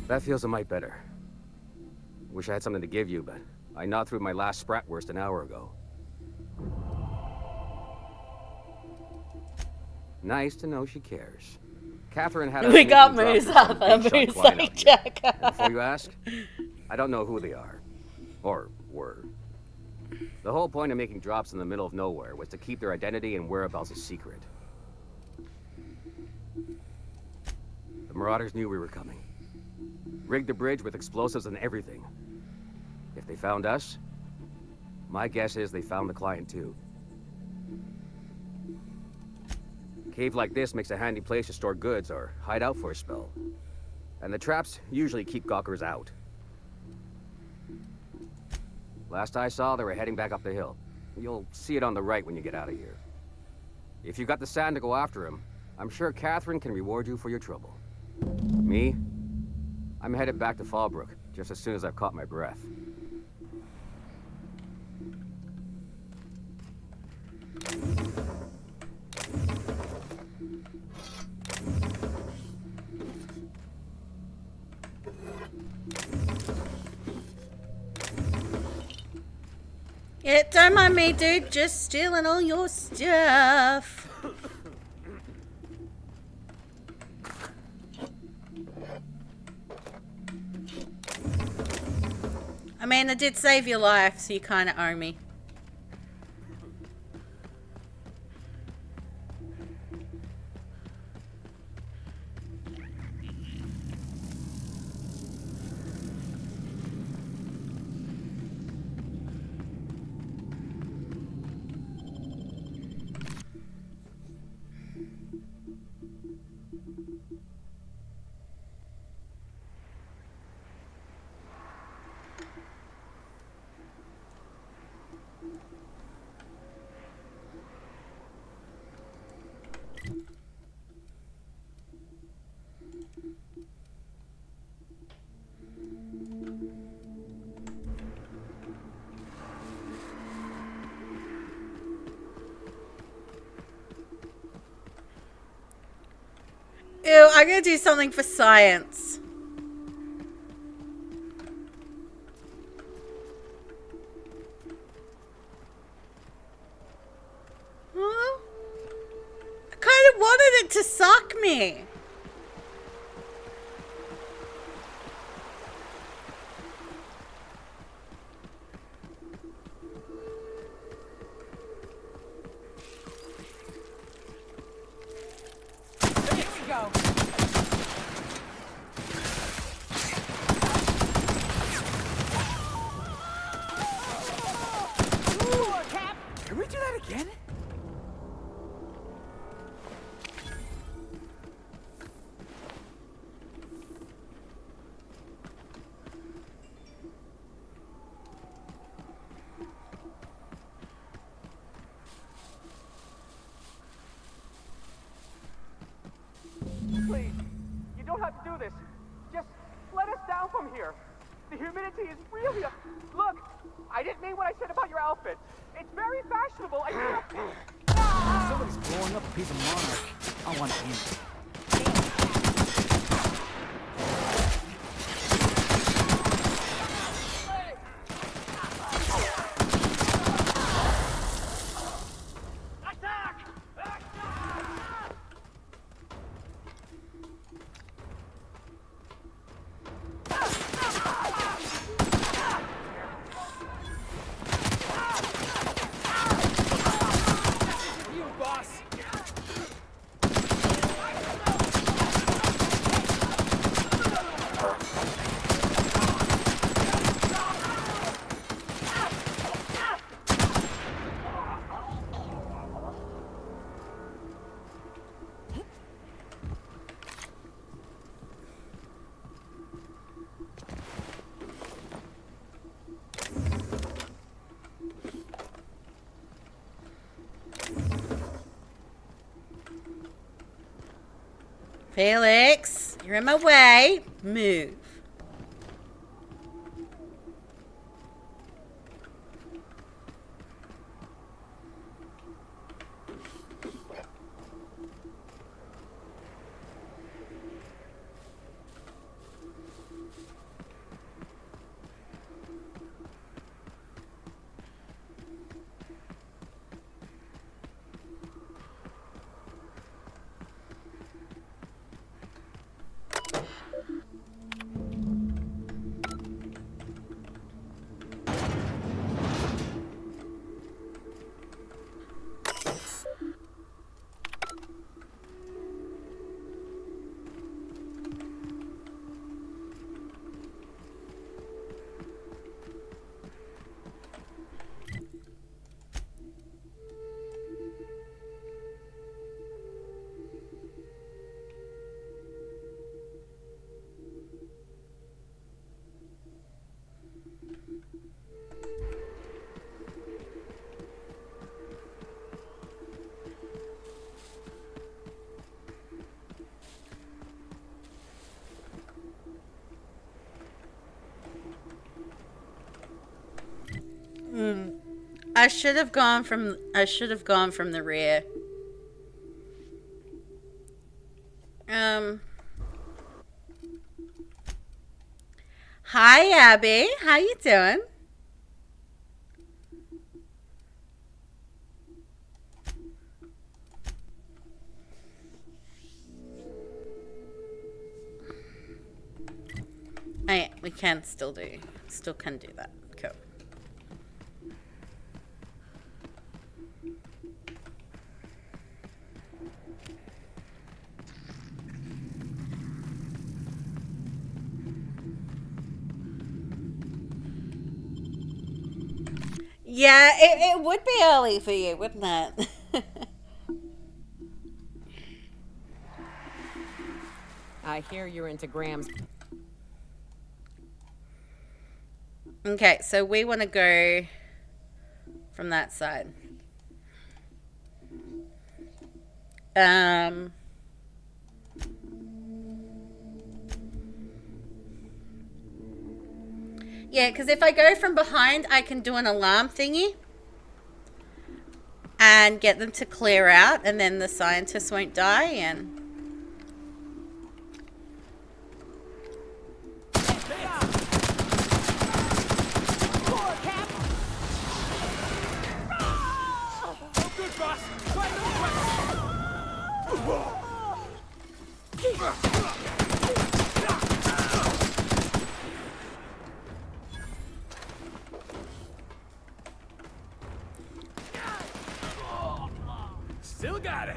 That feels a mite better. Wish I had something to give you, but I gnawed through my last Spratwurst an hour ago. Nice to know she cares. Catherine had us We got drop moves some up big and shot moves client like out here. Jack. And before you ask, I don't know who they are. Or were. The whole point of making drops in the middle of nowhere was to keep their identity and whereabouts a secret. The Marauders knew we were coming. Rigged the bridge with explosives and everything. If they found us, my guess is they found the client too. A cave like this makes a handy place to store goods or hide out for a spell. And the traps usually keep gawkers out. Last I saw, they were heading back up the hill. You'll see it on the right when you get out of here. If you've got the sand to go after him, I'm sure Catherine can reward you for your trouble. Me? I'm headed back to Fallbrook, just as soon as I've caught my breath. Yeah, don't mind me, dude. Just stealing all your stuff. I mean, I did save your life, so you kind of owe me. Ew, I'm gonna do something for science. Huh? I kind of wanted it to suck me. Can we do that again? Please, you don't have to do this. Just let us down from here. The humidity is really up. Look, I didn't mean what I said about your outfit. It's very fashionable. Somebody's blowing up a piece of Monarch. I want in. Felix. You're in my way. Move. I should have gone from the rear. Hi Abby, how you doing? Oh yeah, we can still can do that. Cool. Yeah, it would be early for you, wouldn't it? I hear you're into Graham's. Okay, so we want to go from that side. Yeah, because if I go from behind, I can do an alarm thingy and get them to clear out, and then the scientists won't die. And Still got it.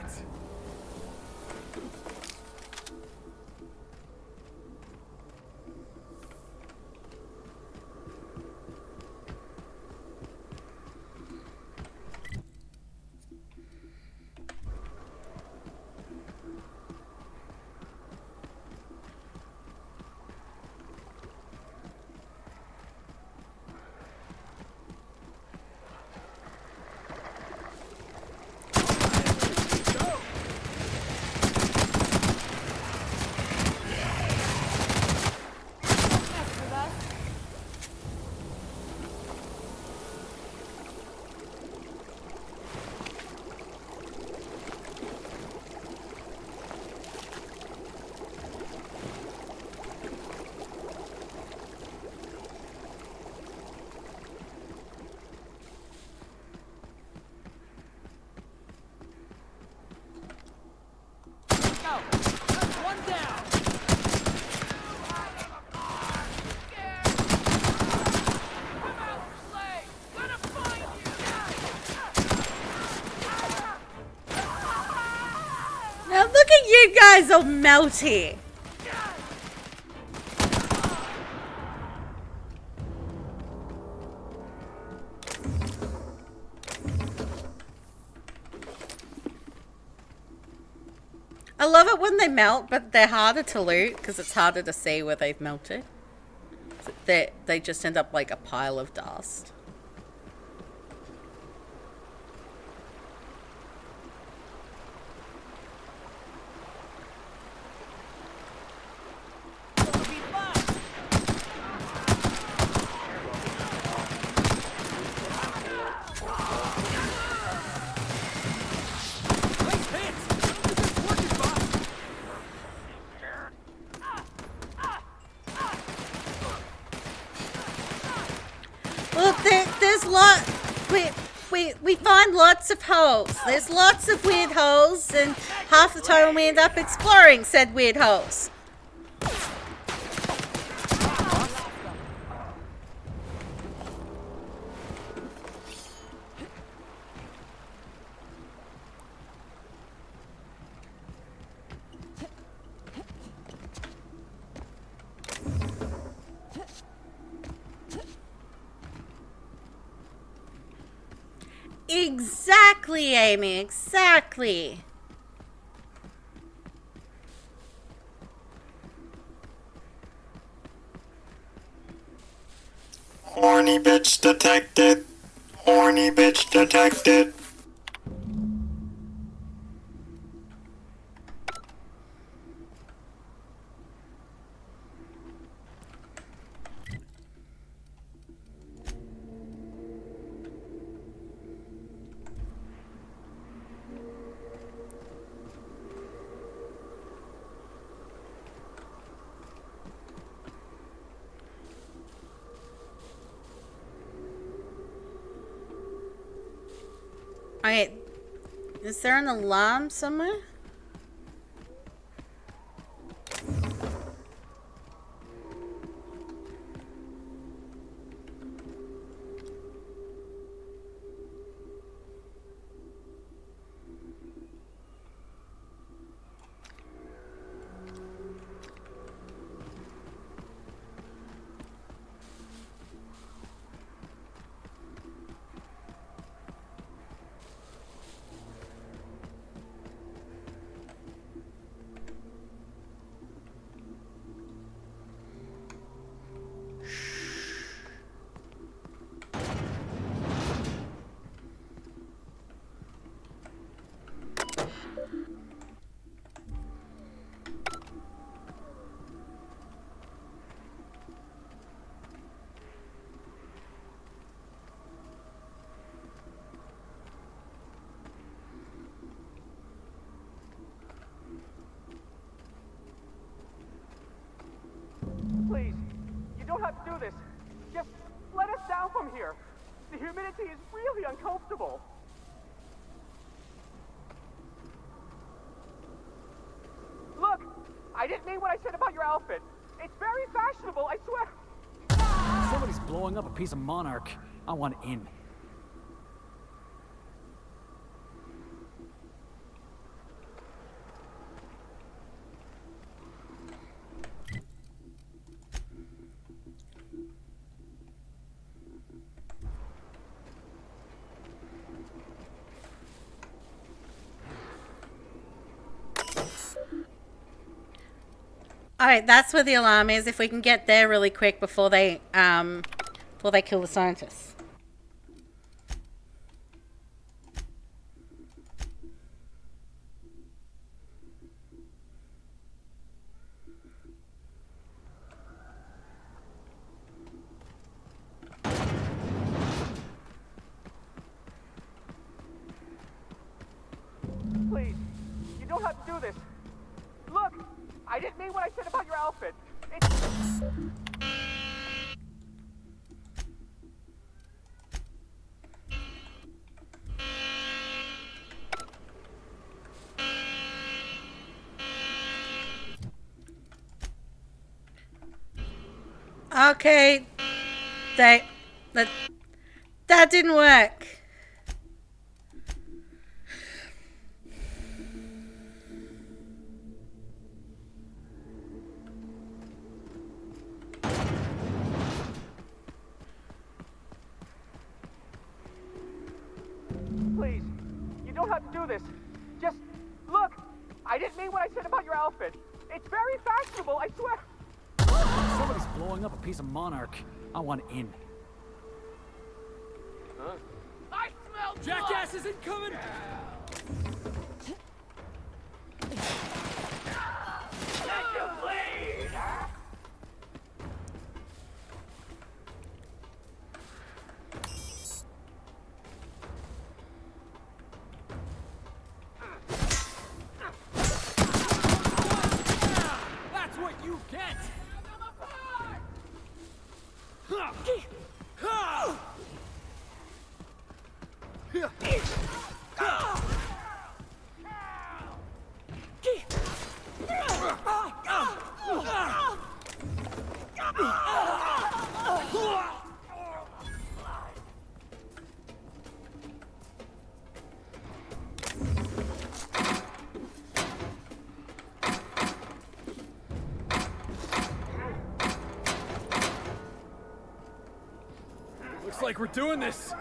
now look at you guys all melty. I love it when they melt, but they're harder to loot because it's harder to see where they've melted. They just end up like a pile of dust. there's we find lots of holes. There's lots of weird holes, and half the time we end up exploring said weird holes. Exactly, Amy, exactly. Horny bitch detected. Horny bitch detected. Okay, is there an alarm somewhere? Please, you don't have to do this. Just let us down from here. The humidity is really uncomfortable. Look, I didn't mean what I said about your outfit. It's very fashionable, I swear. Somebody's blowing up a piece of Monarch. I want in. Alright, that's where the alarm is. If we can get there really quick before they kill the scientists. Please, you don't have to do this. Look, I didn't mean what I said about your outfit. It's... Okay. That didn't work. Please, you don't have to do this. Just look, I didn't mean what I said about your outfit. It's very fashionable, I swear. Somebody's blowing up a piece of Monarch. I want in. Huh? I smell Jackass is incoming! Let you bleed! That's what you get! Looks like we're doing this.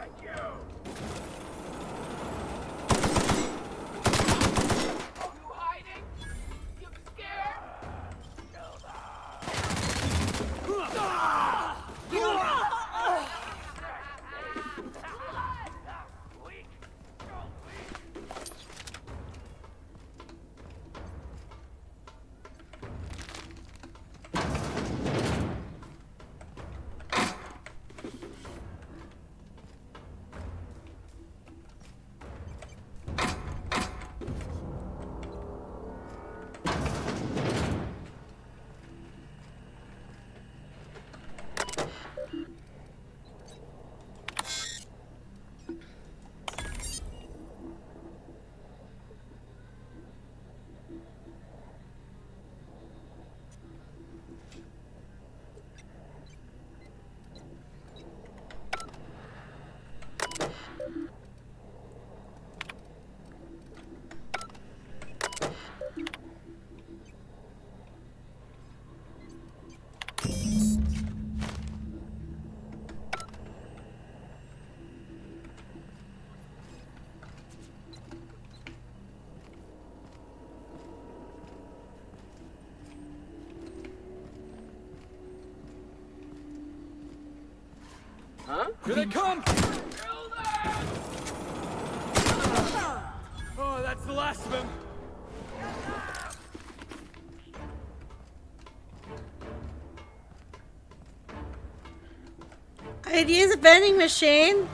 Huh? Here they come! Oh, that's the last of him. I'd use a vending machine.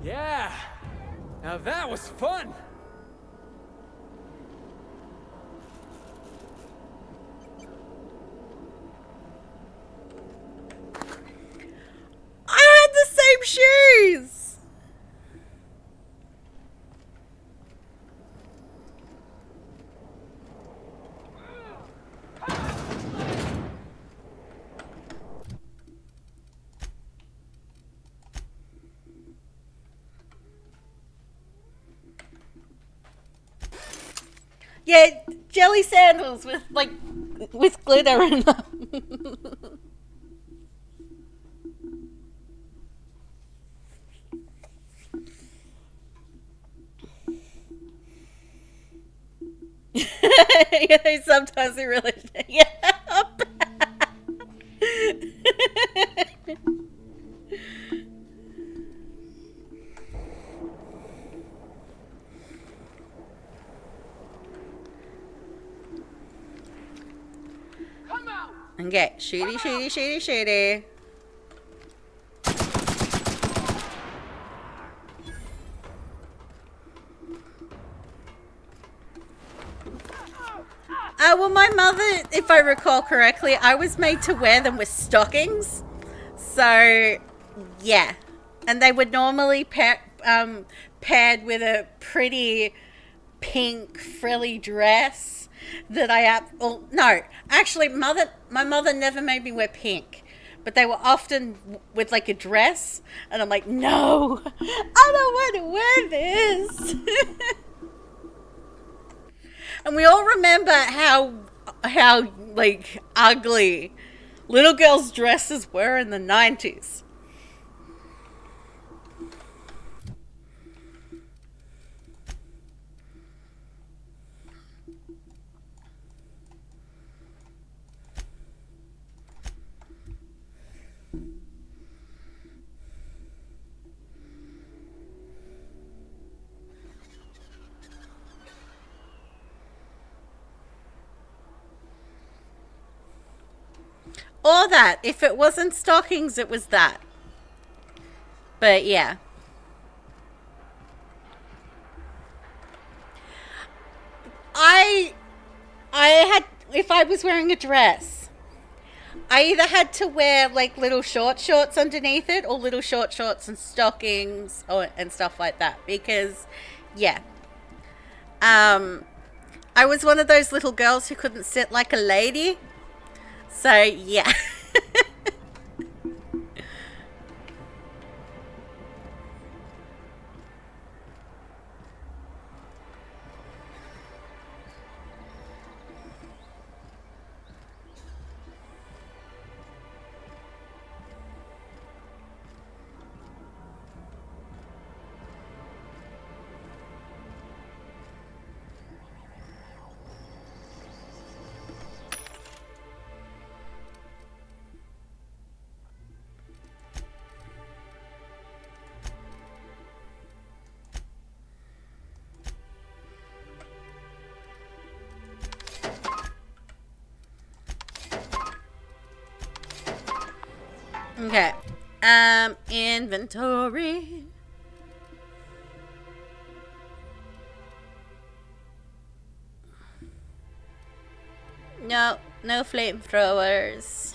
Yeah. Now that was fun. I had the same shoes. Yeah, jelly sandals with with glitter in them. Yeah, sometimes they really, yeah. Okay, shooty, shooty, shooty, shooty. Well, my mother, if I recall correctly, I was made to wear them with stockings. So, yeah. And they would normally paired with a pretty pink frilly dress that no, actually, my mother never made me wear pink. But they were often with like a dress. And I'm like, no, I don't want to wear this. And we all remember how like ugly little girls' dresses were in the 90s. Or that. If it wasn't stockings, it was that. But yeah. I had, if I was wearing a dress, I either had to wear like little shorts underneath it, or little shorts and stockings, and stuff like that. Because, yeah, I was one of those little girls who couldn't sit like a lady. So yeah. Okay. Inventory. No flamethrowers.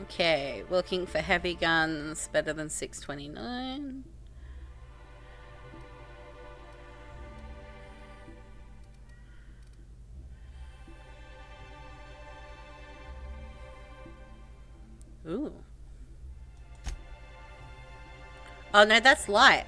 Okay, looking for heavy guns, better than 629. Ooh. Oh no, that's light.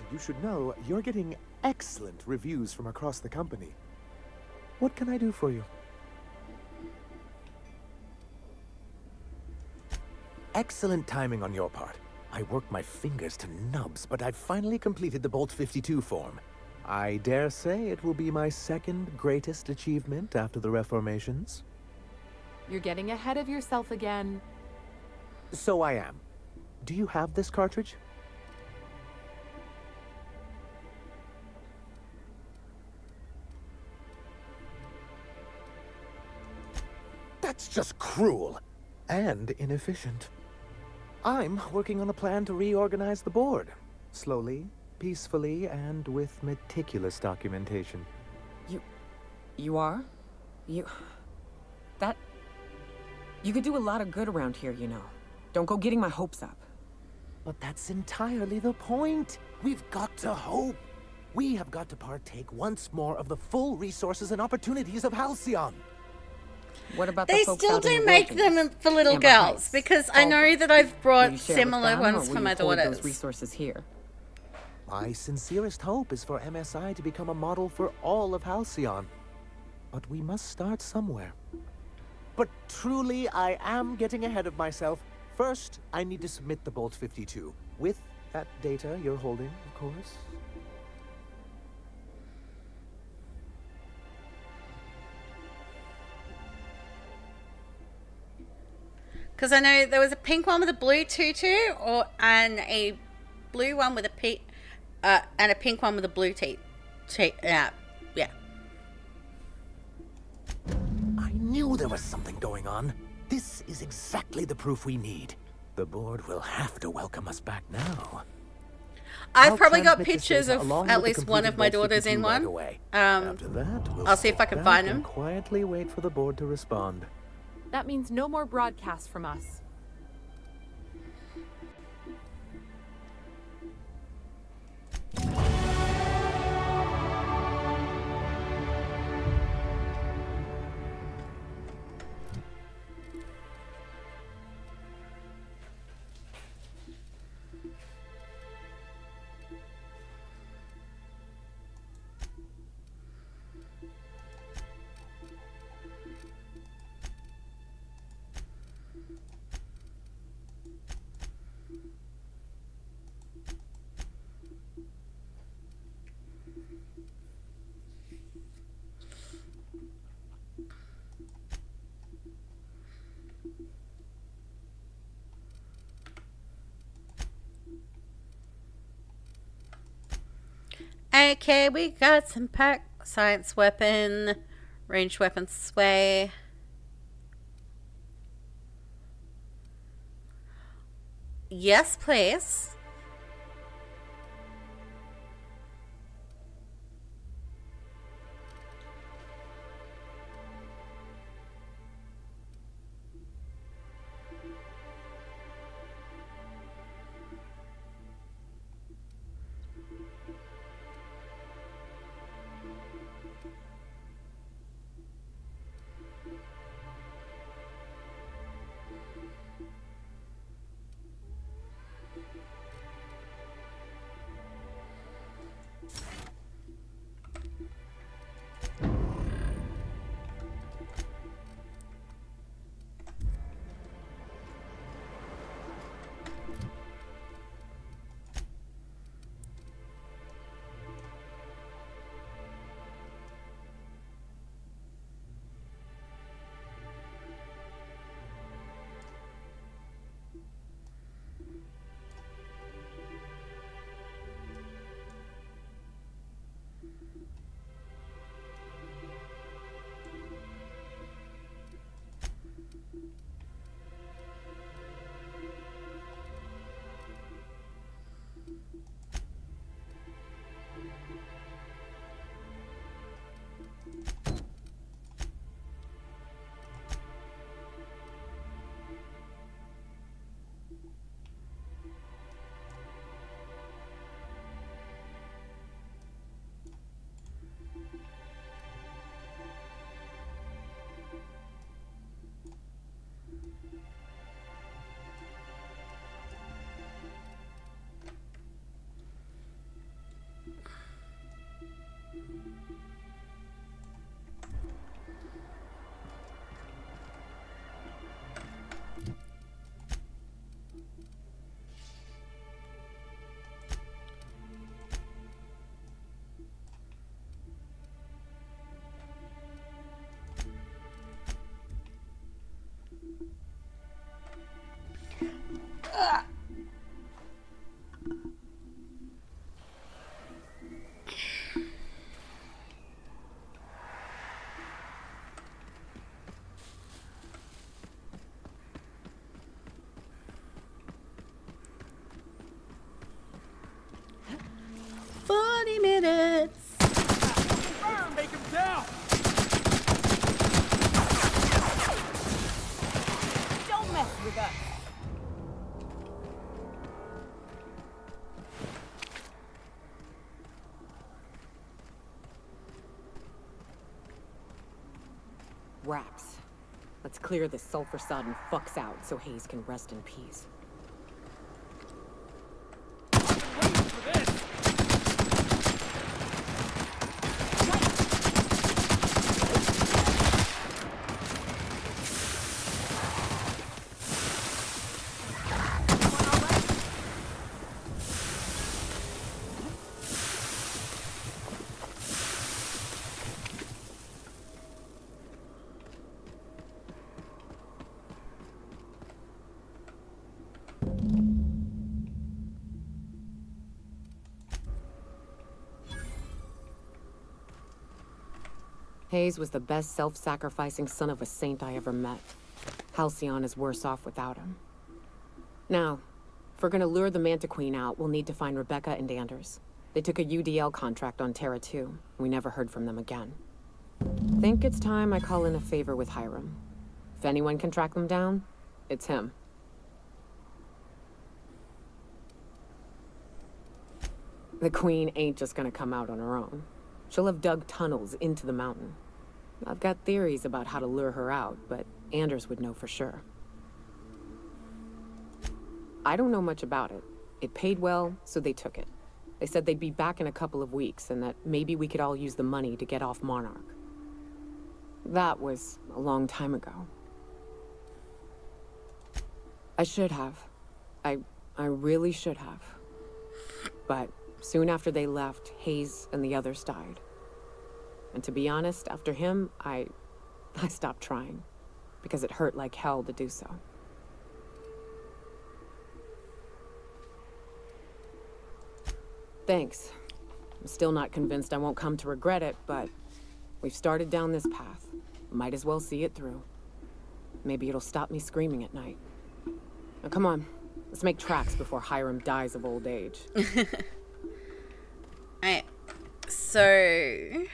You should know you're getting excellent reviews from across the company. What can I do for you? Excellent timing on your part. I worked my fingers to nubs, but I've finally completed the Bolt 52 form. I dare say it will be my second greatest achievement after the Reformations. You're getting ahead of yourself again. So I am. Do you have this cartridge? That's just cruel and inefficient. I'm working on a plan to reorganize the board. Slowly, peacefully, and with meticulous documentation. You are? You could do a lot of good around here, you know. Don't go getting my hopes up. But that's entirely the point. We've got to hope. We have got to partake once more of the full resources and opportunities of Halcyon. What about They the folks still out in do the make wilderness? them for little Amber girls, Heights, because I know that I've Will brought you share with similar them, ones or for will my you hoard daughters. those resources here? My sincerest hope is for MSI to become a model for all of Halcyon. But we must start somewhere. But truly, I am getting ahead of myself. First, I need to submit the Bolt 52. With that data you're holding, of course. Because I know there was a pink one with a blue tutu, and a blue one with a pink, and a pink one with a blue yeah. I knew there was something going on. This is exactly the proof we need. The board will have to welcome us back now. I've probably got transmit this pictures data of along at with the least one completed of my notes to daughters in PQ right one. away. After that, we'll I'll see if I sit can back find and them. quietly wait for the board to respond. That means no more broadcasts from us. Okay, we got some science weapon, ranged weapon sway. Yes, please. Minutes. Take him down! Don't mess with us. Wraps. Let's clear this sulfur sod and fucks out so Hayes can rest in peace. Hayes was the best self-sacrificing son of a saint I ever met. Halcyon is worse off without him. Now, if we're gonna lure the Manta Queen out, we'll need to find Rebecca and Anders. They took a UDL contract on Terra 2. We never heard from them again. Think it's time I call in a favor with Hiram. If anyone can track them down, it's him. The Queen ain't just gonna come out on her own. She'll have dug tunnels into the mountain. I've got theories about how to lure her out, but Anders would know for sure. I don't know much about it. It paid well, so they took it. They said they'd be back in a couple of weeks, and that maybe we could all use the money to get off Monarch. That was a long time ago. I should have. I really should have. But soon after they left, Hayes and the others died. And to be honest, after him, I stopped trying. Because it hurt like hell to do so. Thanks. I'm still not convinced I won't come to regret it, but we've started down this path. Might as well see it through. Maybe it'll stop me screaming at night. Now come on, let's make tracks before Hiram dies of old age. Alright, so...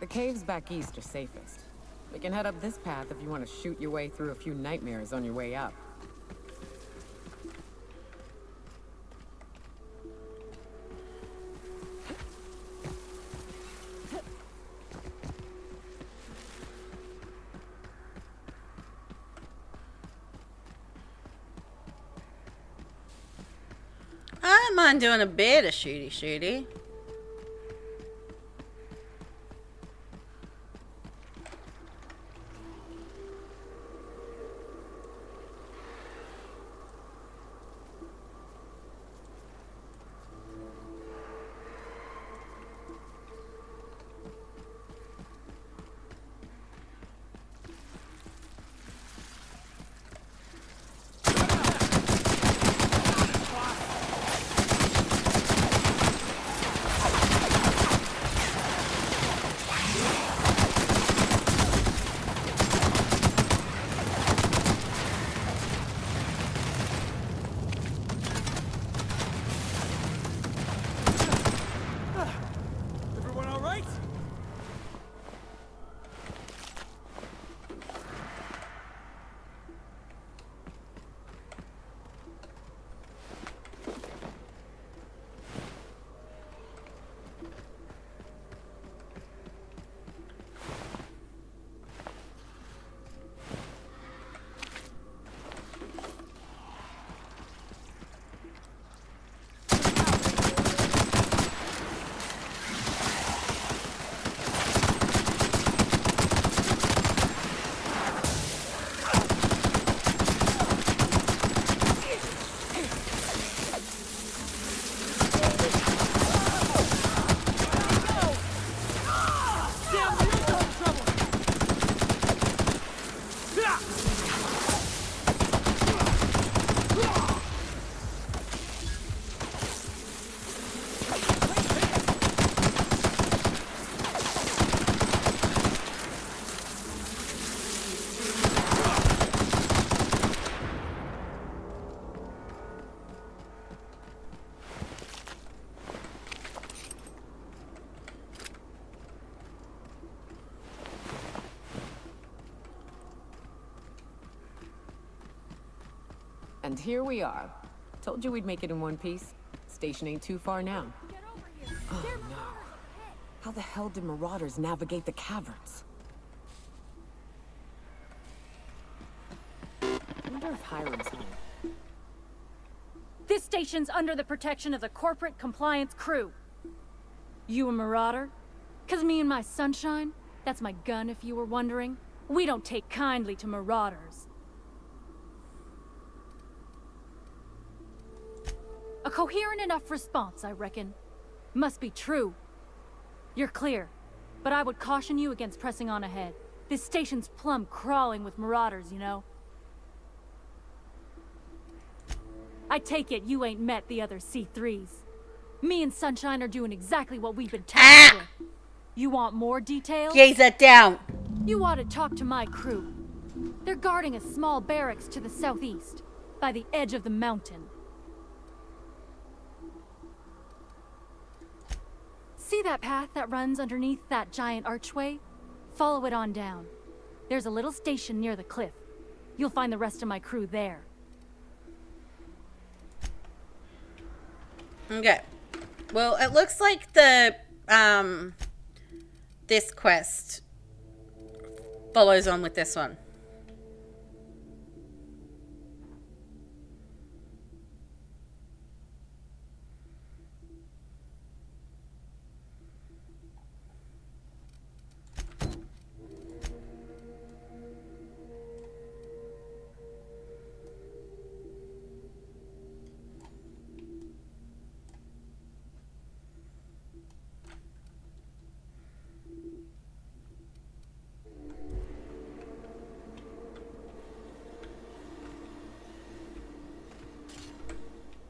The caves back east are safest. We can head up this path if you want to shoot your way through a few nightmares on your way up. I don't mind doing a bit of shooty. And here we are. Told you we'd make it in one piece. Station ain't too far now. Oh no. How the hell did marauders navigate the caverns? I wonder if Hiram's home. This station's under the protection of the corporate compliance crew. You a marauder? 'Cause me and my sunshine, that's my gun if you were wondering, we don't take kindly to marauders. A coherent enough response, I reckon. Must be true. You're clear, but I would caution you against pressing on ahead. This station's plumb crawling with marauders, you know. I take it you ain't met the other C3s. Me and Sunshine are doing exactly what we've been tasked with. You want more details? Gaze that down. You ought to talk to my crew. They're guarding a small barracks to the southeast, by the edge of the mountain. See that path that runs underneath that giant archway? Follow it on down. There's a little station near the cliff. You'll find the rest of my crew there. Okay. Well, it looks like the this quest follows on with this one.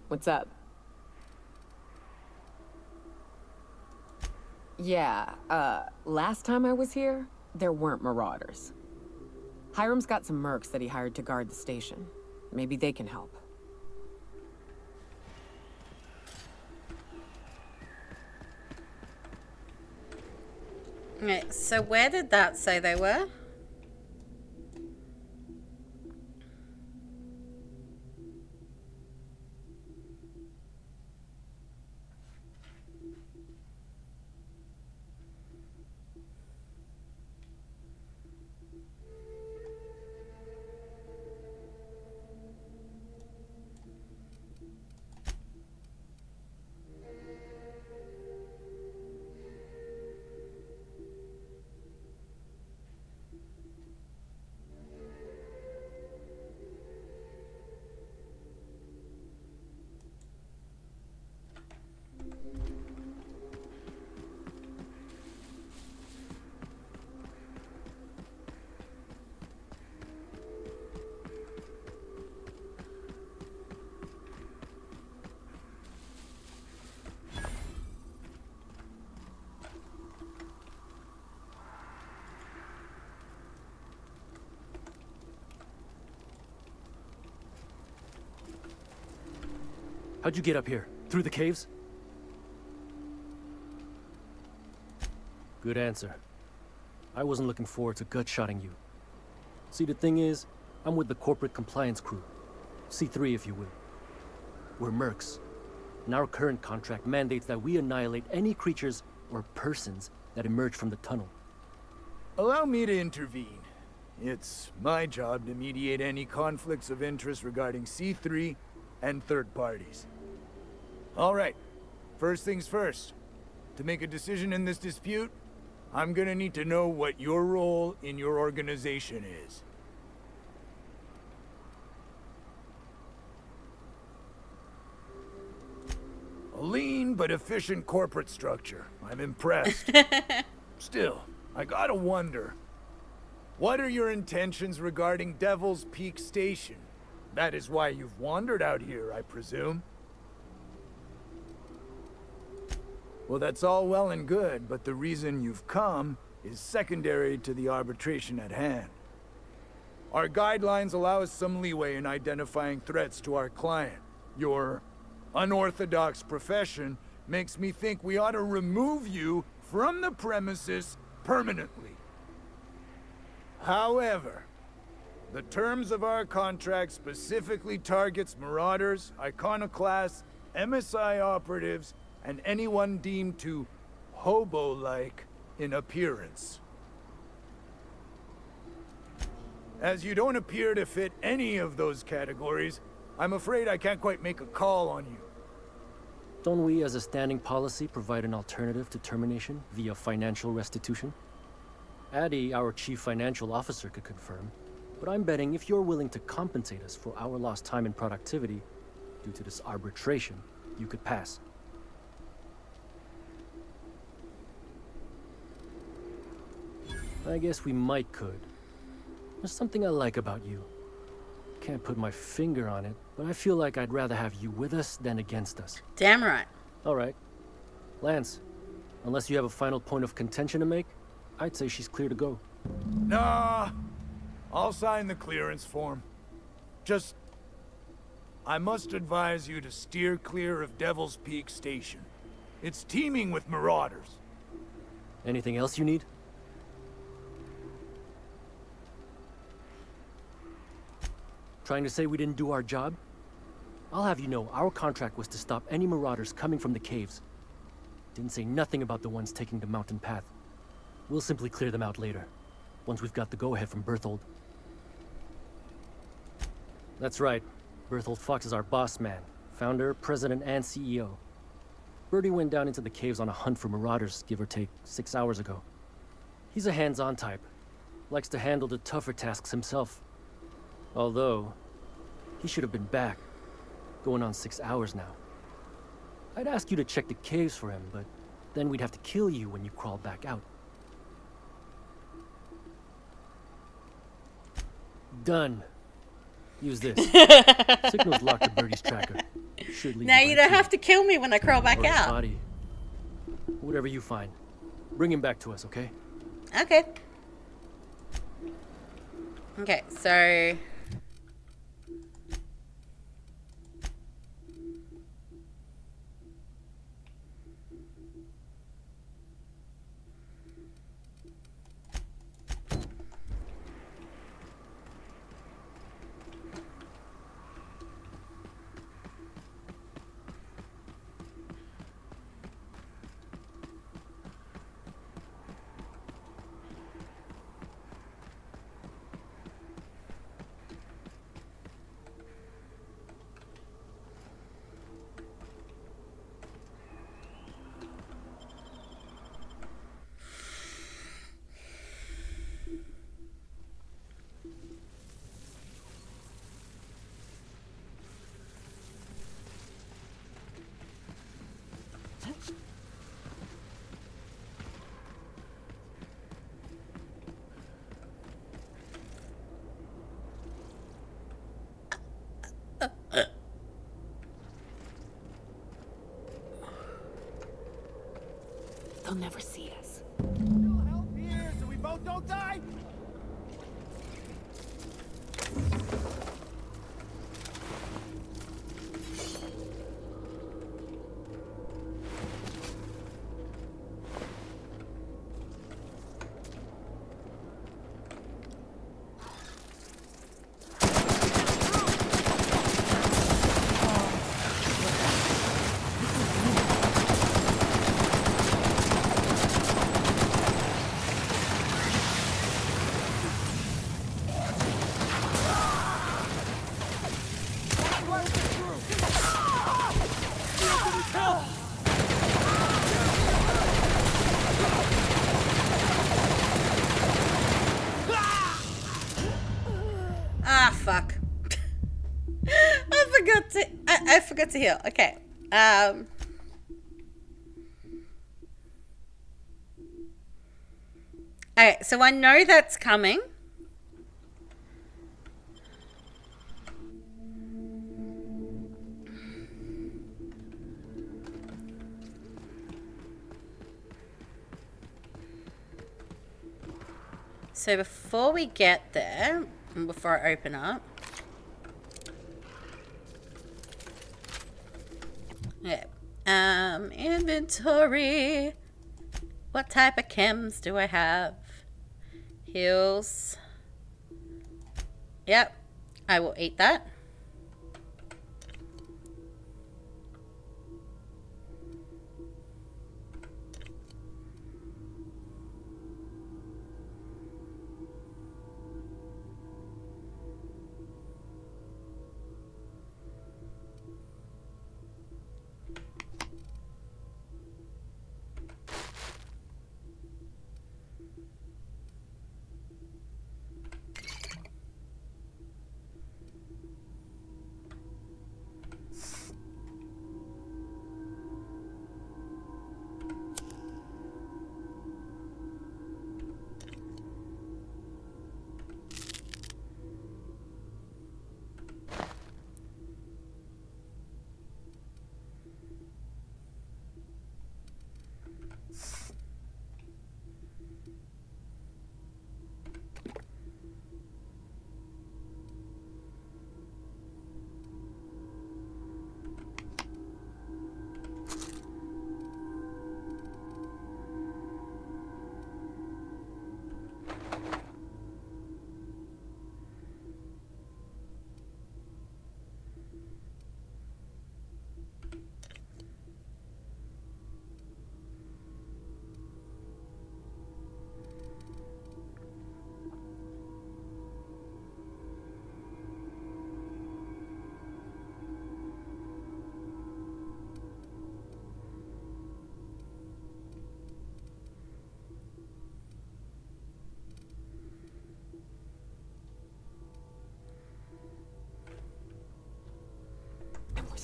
What's up? Yeah, last time I was here, there weren't marauders. Hiram's got some mercs that he hired to guard the station. Maybe they can help. Okay, so where did that say they were? How'd you get up here? Through the caves? Good answer. I wasn't looking forward to gut-shotting you. See, the thing is, I'm with the corporate compliance crew. C3, if you will. We're mercs. And our current contract mandates that we annihilate any creatures or persons that emerge from the tunnel. Allow me to intervene. It's my job to mediate any conflicts of interest regarding C3 and third parties. All right, first things first. To make a decision in this dispute, I'm gonna need to know what your role in your organization is. A lean but efficient corporate structure. I'm impressed. Still, I gotta wonder, what are your intentions regarding Devil's Peak Station? That is why you've wandered out here, I presume. Well, that's all well and good, but the reason you've come is secondary to the arbitration at hand. Our guidelines allow us some leeway in identifying threats to our client. Your unorthodox profession makes me think we ought to remove you from the premises permanently. However, the terms of our contract specifically targets marauders, iconoclasts, MSI operatives, and anyone deemed to hobo-like in appearance. As you don't appear to fit any of those categories, I'm afraid I can't quite make a call on you. Don't we, as a standing policy, provide an alternative to termination via financial restitution? Addie, our chief financial officer, could confirm, but I'm betting if you're willing to compensate us for our lost time and productivity due to this arbitration, you could pass. I guess we might could. There's something I like about you. Can't put my finger on it, but I feel like I'd rather have you with us than against us. Damn right. All right. Lance, unless you have a final point of contention to make, I'd say she's clear to go. Nah, I'll sign the clearance form. Just, I must advise you to steer clear of Devil's Peak Station. It's teeming with marauders. Anything else you need? Trying to say we didn't do our job? I'll have you know, our contract was to stop any marauders coming from the caves. Didn't say nothing about the ones taking the mountain path. We'll simply clear them out later, once we've got the go-ahead from Berthold. That's right. Berthold Fox is our boss man, founder, president, and CEO. Bertie went down into the caves on a hunt for marauders, give or take, 6 hours ago. He's a hands-on type. Likes to handle the tougher tasks himself. Although, he should have been back. Going on 6 hours now. I'd ask you to check the caves for him, but then we'd have to kill you when you crawl back out. Done. Use this. Signal's locked to Birdie's tracker. Should leave Now you you by don't 2. have to kill me when I crawl back Or his out. body. Whatever you find. Bring him back to us, okay? Okay. Okay, so... They'll never see us. Help here so we both don't die! Ah, fuck. I forgot to heal. Okay. Alright, so I know that's coming. So before we get there, and before I open up, yeah, inventory. What type of chems do I have? Heals. Yep, I will eat that.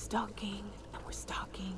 stalking, and we're stalking.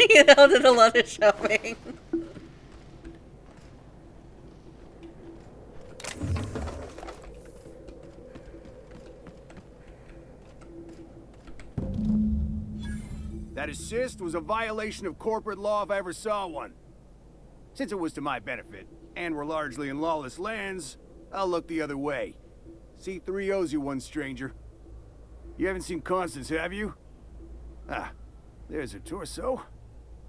You know, did a lot of shopping. That assist was a violation of corporate law if I ever saw one. Since it was to my benefit, and we're largely in lawless lands, I'll look the other way. C3 owes you one, stranger. You haven't seen Constance, have you? Ah, there's her torso.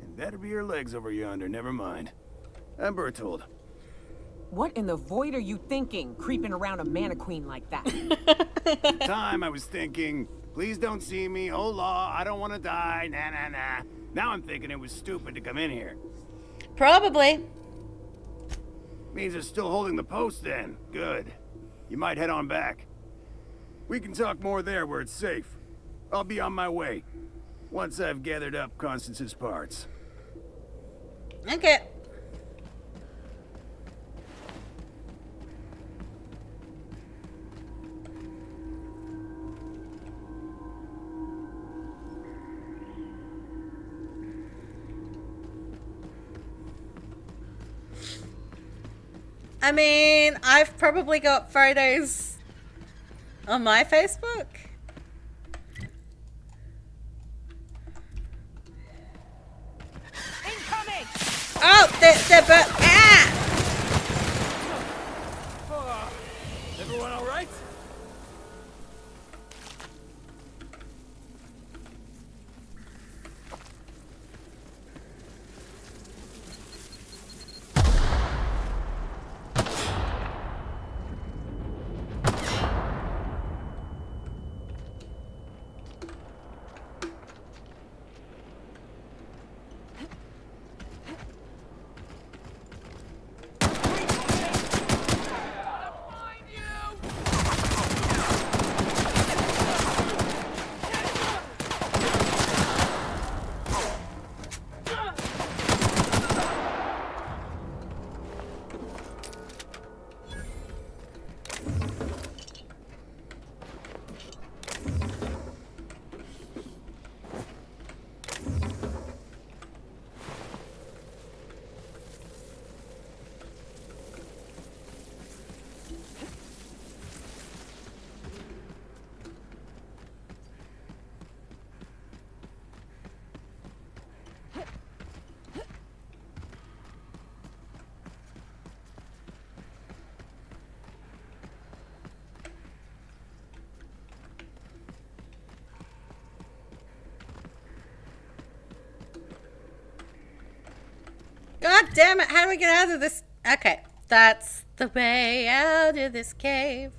And that'll be her legs over yonder, never mind. I'm Bertold. What in the void are you thinking, creeping around a mannequin like that? Time I was thinking, please don't see me, oh law, I don't want to die, nah nah nah. Now I'm thinking it was stupid to come in here. Probably. Means they're still holding the post then. Good. You might head on back. We can talk more there where it's safe. I'll be on my way. Once I've gathered up Constance's parts. Okay. I mean, I've probably got photos on my Facebook. Incoming! Oh, they're ah! Everyone all right? God damn it, how do we get out of this? Okay, that's the way out of this cave.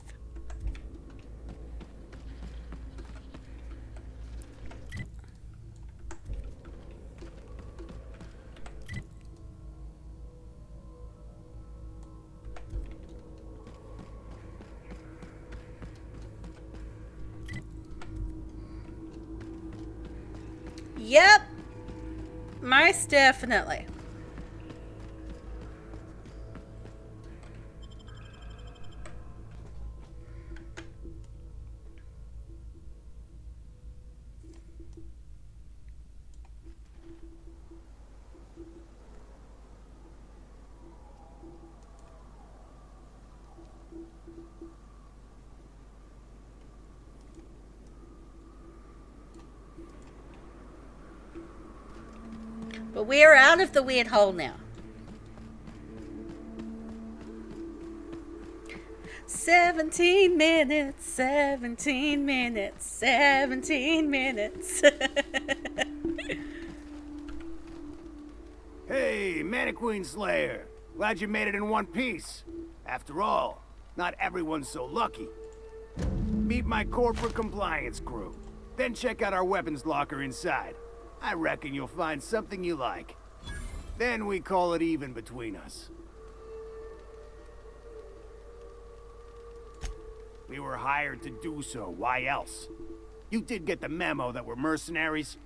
Yep, most definitely. But we're out of the weird hole now. 17 minutes, 17 minutes, 17 minutes. Hey, Mannequin Slayer. Glad you made it in one piece. After all, not everyone's so lucky. Meet my corporate compliance crew. Then check out our weapons locker inside. I reckon you'll find something you like. Then we call it even between us. We were hired to do so, why else? You did get the memo that we're mercenaries?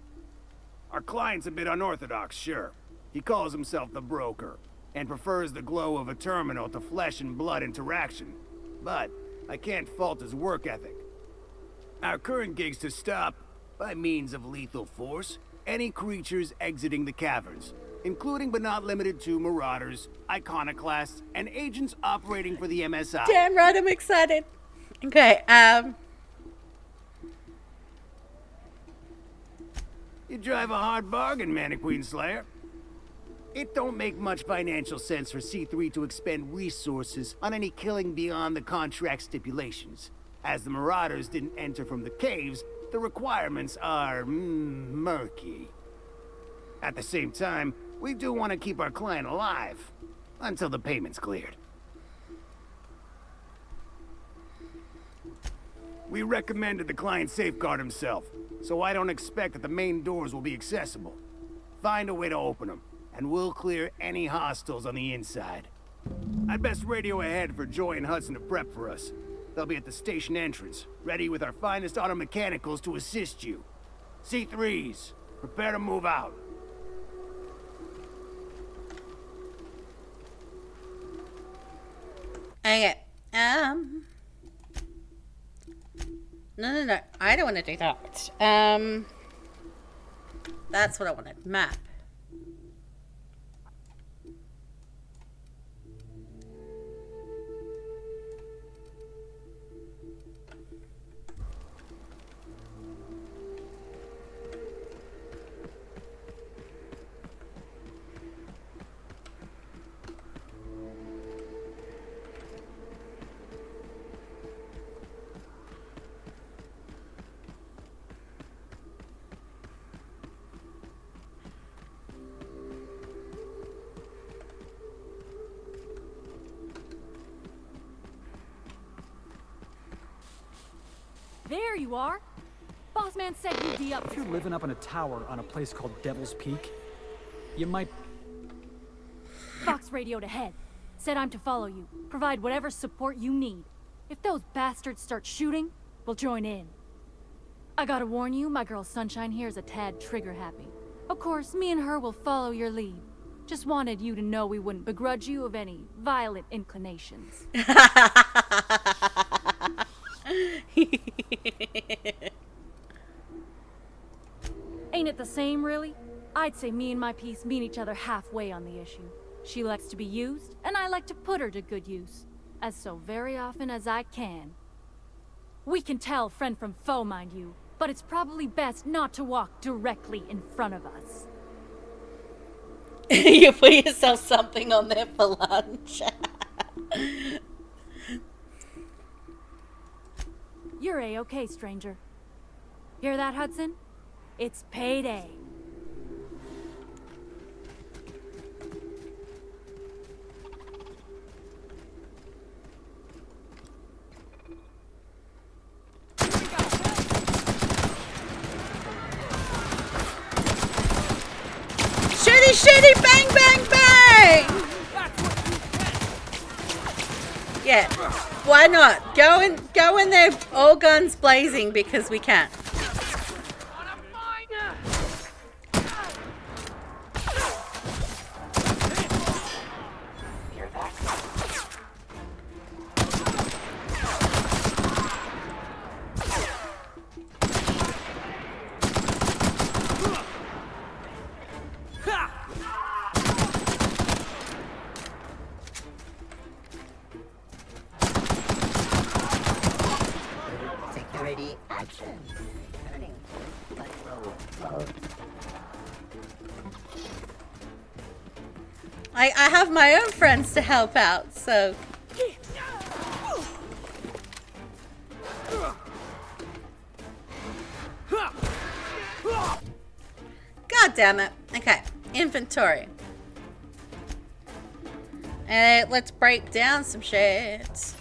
Our client's a bit unorthodox, sure. He calls himself the broker, and prefers the glow of a terminal to flesh and blood interaction. But I can't fault his work ethic. Our current gig's to stop, by means of lethal force, any creatures exiting the caverns, including but not limited to marauders, iconoclasts, and agents operating for the MSI. Damn right, I'm excited. Okay, You drive a hard bargain, Mannequin Slayer. It don't make much financial sense for C3 to expend resources on any killing beyond the contract stipulations. As the Marauders didn't enter from the caves, the requirements are murky. At the same time, we do want to keep our client alive, until the payment's cleared. We recommended the client safeguard himself, so I don't expect that the main doors will be accessible. Find a way to open them, and we'll clear any hostiles on the inside. I'd best radio ahead for Joy and Hudson to prep for us. They'll be at the station entrance, ready with our finest auto mechanicals to assist you. C3s, prepare to move out. okay, no, I don't want to do that. That's what I wanted, map. There you are. Boss man said you'd be up. If you're living up in a tower on a place called Devil's Peak, you might... Fox radioed ahead. Said I'm to follow you. Provide whatever support you need. If those bastards start shooting, we'll join in. I gotta warn you, my girl Sunshine here is a tad trigger happy. Of course, me and her will follow your lead. Just wanted you to know we wouldn't begrudge you of any violent inclinations. Ain't it the same, really? I'd say me and my piece meet each other halfway on the issue. She likes to be used, and I like to put her to good use. As so very often as I can. We can tell friend from foe, mind you, but it's probably best not to walk directly in front of us. You put yourself something on there for lunch. You're A-okay, stranger. Hear that, Hudson? It's payday. Shitty, shitty, bang, bang, bang! Yeah, why not? Go in there, all guns blazing, because we can. I have my own friends to help out, so. God damn it. Okay, inventory. And let's break down some shit.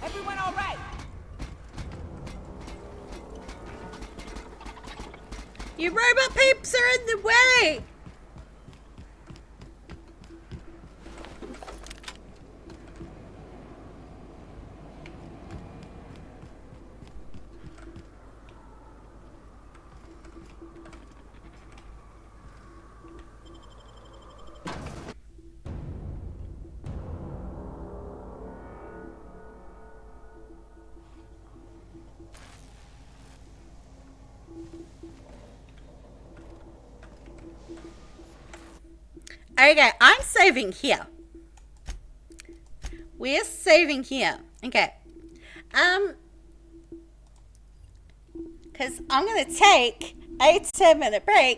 Everyone all right? You robot peeps are in the way! Okay, I'm saving here. We're saving here. Okay. Because I'm going to take a 10-minute break